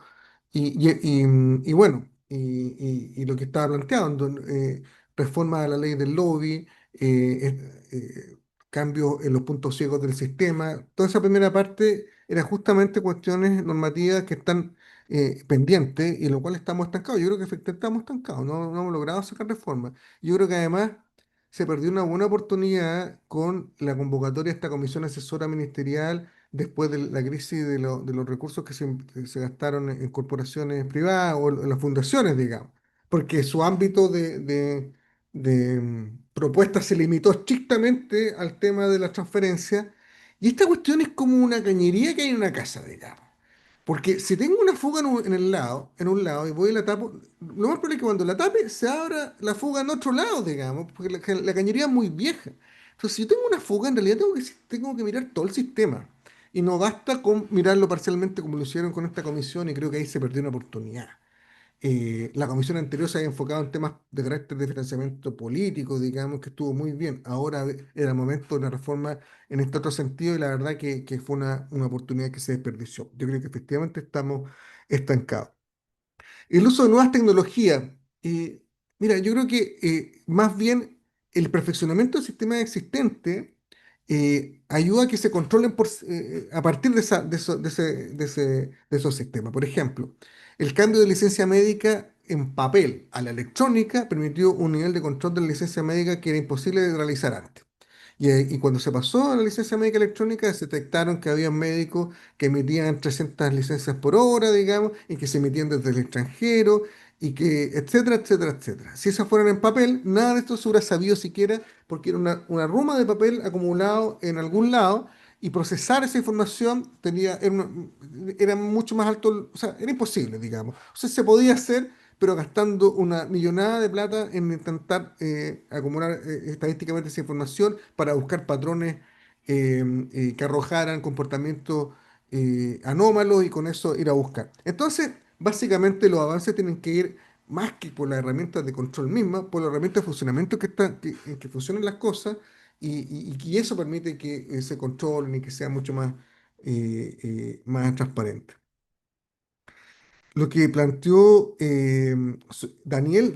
Speaker 2: Y bueno, y lo que estaba planteando, reforma de la ley del lobby, cambios en los puntos ciegos del sistema. Toda esa primera parte era justamente cuestiones normativas que están pendientes y en lo cual estamos estancados. Yo creo que efectivamente estamos estancados, no hemos logrado sacar reformas. Yo creo que además se perdió una buena oportunidad con la convocatoria de esta comisión asesora ministerial después de la crisis de los recursos que se gastaron en corporaciones privadas o en las fundaciones, digamos, porque su ámbito de propuesta se limitó estrictamente al tema de la transferencia. Y esta cuestión es como una cañería que hay en una casa, digamos. Porque si tengo una fuga en un lado y voy y la tapo, lo más probable es que cuando la tape se abra la fuga en otro lado, digamos, porque la cañería es muy vieja. Entonces, si yo tengo una fuga, en realidad tengo que mirar todo el sistema. Y no basta con mirarlo parcialmente como lo hicieron con esta comisión y creo que ahí se perdió una oportunidad. La comisión anterior se había enfocado en temas de carácter de financiamiento político, digamos que estuvo muy bien. Ahora era el momento de una reforma en este otro sentido y la verdad que fue una oportunidad que se desperdició. Yo creo que efectivamente estamos estancados. El uso de nuevas tecnologías. eh, Mira, yo creo que más bien el perfeccionamiento del sistema existente ayuda a que se controlen a partir de esos sistemas. Por ejemplo, el cambio de licencia médica en papel a la electrónica permitió un nivel de control de la licencia médica que era imposible de realizar antes. Y cuando se pasó a la licencia médica electrónica, se detectaron que había médicos que emitían 300 licencias por hora, digamos, y que se emitían desde el extranjero, y que, etcétera, etcétera, etcétera. Si esas fueran en papel, nada de esto se hubiera sabido siquiera, porque era una ruma de papel acumulado en algún lado, y procesar esa información era mucho más alto, o sea, era imposible, digamos. O sea, se podía hacer pero gastando una millonada de plata en intentar acumular estadísticamente esa información para buscar patrones que arrojaran comportamientos anómalos y con eso ir a buscar. Entonces, básicamente los avances tienen que ir más que por las herramientas de control mismas, por las herramientas de funcionamiento en que funcionen las cosas y eso permite que se controlen y que sea mucho más transparente. Lo que planteó Daniel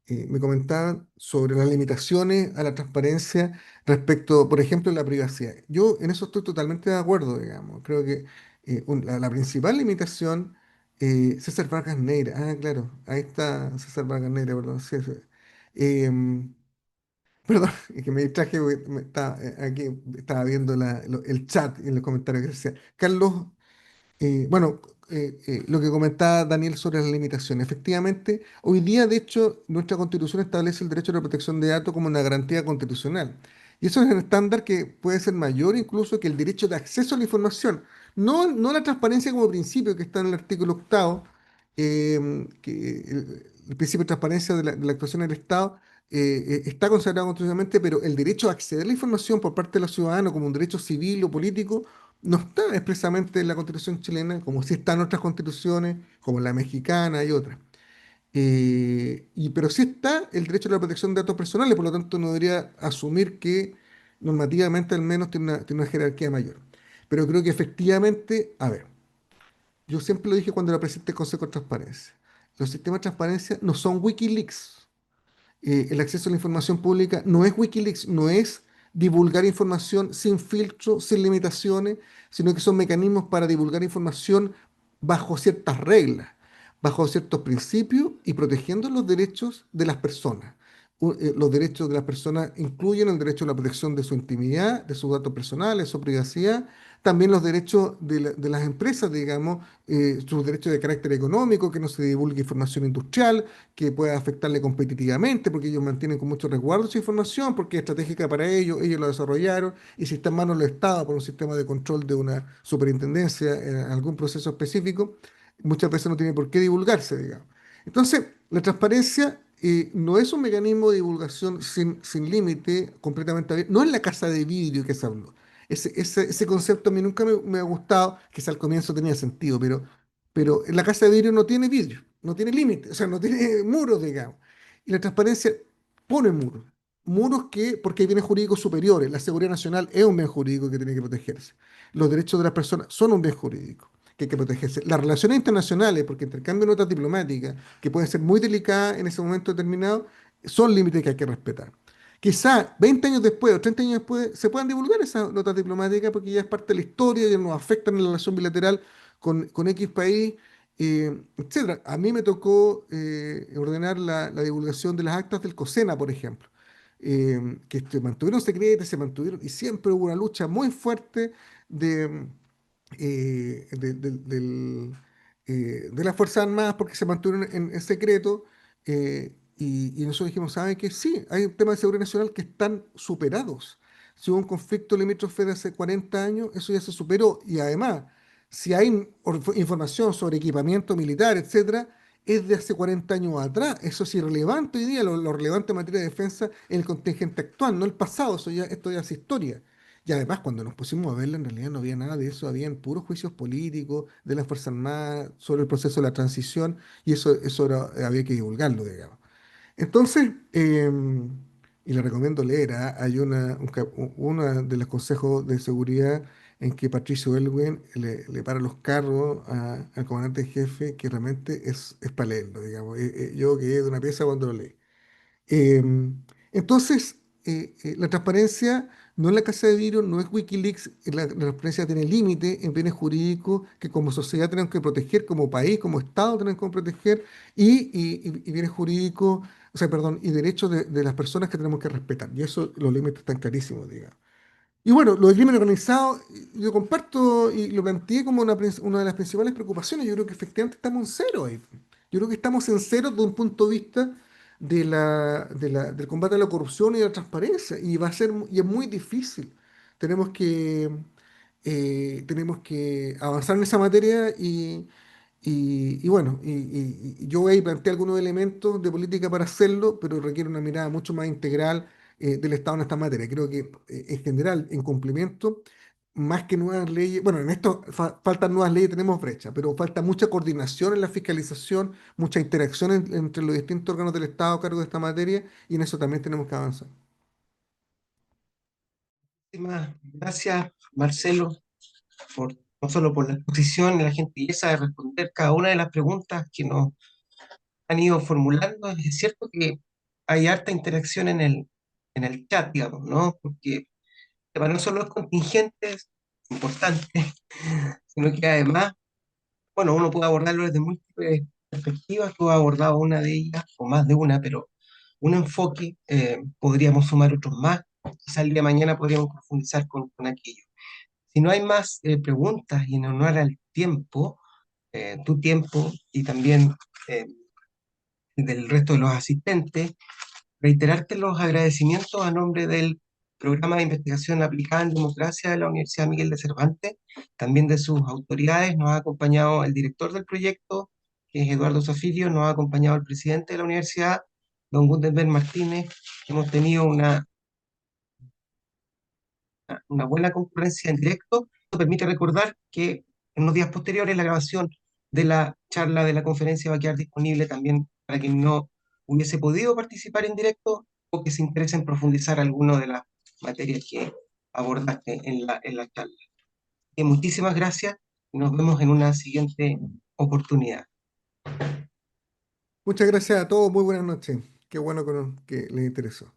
Speaker 2: me comentaba sobre las limitaciones a la transparencia respecto, por ejemplo, a la privacidad. Yo en eso estoy totalmente de acuerdo, digamos. Creo que la principal limitación, César Vargas Neira, claro, ahí está César Vargas Neira, perdón, sí, sí. Em, Perdón, es que me distraje porque aquí estaba viendo el chat y los comentarios que decía. Carlos bueno, lo que comentaba Daniel sobre las limitaciones. Efectivamente, hoy día, de hecho, nuestra Constitución establece el derecho a la protección de datos como una garantía constitucional. Y eso es un estándar que puede ser mayor incluso que el derecho de acceso a la información. No la transparencia como principio que está en el artículo octavo, que el principio de transparencia de la actuación del Estado está consagrado constitucionalmente, pero el derecho a acceder a la información por parte de los ciudadanos como un derecho civil o político no está expresamente en la Constitución chilena, como sí está en otras constituciones, como la mexicana y otras. Pero sí está el derecho a la protección de datos personales, por lo tanto no debería asumir que normativamente al menos tiene una jerarquía mayor. Pero creo que efectivamente, a ver, yo siempre lo dije cuando era presidente del Consejo de Transparencia, los sistemas de transparencia no son Wikileaks. El acceso a la información pública no es Wikileaks, no es divulgar información sin filtro, sin limitaciones, sino que son mecanismos para divulgar información bajo ciertas reglas, bajo ciertos principios y protegiendo los derechos de las personas. Los derechos de las personas incluyen el derecho a la protección de su intimidad, de sus datos personales, su privacidad, también los derechos de las empresas, digamos, sus derechos de carácter económico, que no se divulgue información industrial, que pueda afectarle competitivamente, porque ellos mantienen con mucho resguardo esa información, porque es estratégica para ellos lo desarrollaron, y si está en manos del Estado por un sistema de control de una superintendencia en algún proceso específico, muchas veces no tiene por qué divulgarse, digamos. Entonces, la transparencia no es un mecanismo de divulgación sin límite, completamente abierto, no es la casa de vidrio que se habló. Ese concepto a mí nunca me ha gustado, quizá al comienzo tenía sentido, pero la casa de vidrio no tiene vidrio, no tiene límite, o sea, no tiene muros, digamos. Y la transparencia pone muros. Muros porque hay bienes jurídicos superiores. La seguridad nacional es un bien jurídico que tiene que protegerse. Los derechos de las personas son un bien jurídico que hay que protegerse. Las relaciones internacionales, porque intercambio de notas diplomáticas, que pueden ser muy delicadas en ese momento determinado, son límites que hay que respetar. Quizá 20 años después o 30 años después se puedan divulgar esas notas diplomáticas porque ya es parte de la historia, ya nos afectan en la relación bilateral con X país, etcétera. A mí me tocó ordenar la divulgación de las actas del COSENA, por ejemplo, que se mantuvieron secretas, se mantuvieron, y siempre hubo una lucha muy fuerte de, de las Fuerzas Armadas porque se mantuvieron en secreto. Y nosotros dijimos, ¿saben qué? Sí, hay temas de seguridad nacional que están superados. Si hubo un conflicto limítrofe de hace 40 años, eso ya se superó. Y además, si hay información sobre equipamiento militar, etcétera, es de hace 40 años atrás. Eso es irrelevante hoy día. Lo relevante en materia de defensa es el contingente actual, no el pasado. Esto ya es historia. Y además, cuando nos pusimos a verla, en realidad no había nada de eso, habían puros juicios políticos de las Fuerzas Armadas sobre el proceso de la transición, y había que divulgarlo, digamos. Entonces, y le recomiendo leer, ¿ah? Hay una de los consejos de seguridad en que Patricio Elwin le para los carros al comandante en jefe, que realmente es para leerlo, digamos. Yo quedé de una pieza cuando lo leí. Eh, entonces, la transparencia no es la casa de vidrio, no es Wikileaks, la transparencia tiene límite en bienes jurídicos que como sociedad tenemos que proteger, como país, como Estado tenemos que proteger, y bienes jurídicos, o sea, perdón, y derechos de las personas que tenemos que respetar. Y eso, los límites están clarísimos, digamos. Y bueno, lo de crimen organizado, yo comparto y lo planteé como una de las principales preocupaciones. Yo creo que efectivamente estamos en cero ahí. Yo creo que estamos en cero desde un punto de vista del combate a la corrupción y la transparencia. Y va a ser, y es muy difícil. Tenemos que, tenemos que avanzar en esa materia y bueno, y yo ahí planteé algunos elementos de política para hacerlo, pero requiere una mirada mucho más integral del Estado en esta materia. Creo que en general, en cumplimiento, más que nuevas leyes, bueno, en esto faltan nuevas leyes, tenemos brecha, pero falta mucha coordinación en la fiscalización, mucha interacción entre los distintos órganos del Estado a cargo de esta materia, y en eso también tenemos que avanzar.
Speaker 1: Muchísimas gracias, Marcelo, no solo por la exposición y la gentileza de responder cada una de las preguntas que nos han ido formulando. Es cierto que hay harta interacción en el chat, digamos, ¿no? Porque para no solo los contingentes importantes, sino que además, bueno, uno puede abordarlo desde múltiples perspectivas. Tú has abordado una de ellas, o más de una, pero un enfoque, podríamos sumar otros más. Quizá el día de mañana podríamos profundizar con aquello. Si no hay más preguntas y en honor al tiempo, tu tiempo y también eh, del resto de los asistentes, reiterarte los agradecimientos a nombre del Programa de Investigación Aplicada en Democracia de la Universidad Miguel de Cervantes, también de sus autoridades. Nos ha acompañado el director del proyecto, que es Eduardo Zafirio, nos ha acompañado el presidente de la universidad, don Gutenberg Martínez. Hemos tenido una buena concurrencia en directo. Esto permite recordar que en los días posteriores la grabación de la charla de la conferencia va a quedar disponible también para quien no hubiese podido participar en directo o que se interese en profundizar alguna de las materias que abordaste en la charla. Muchísimas gracias y nos vemos en una siguiente oportunidad.
Speaker 2: Muchas gracias a todos, muy buenas noches. Qué bueno que les interesó.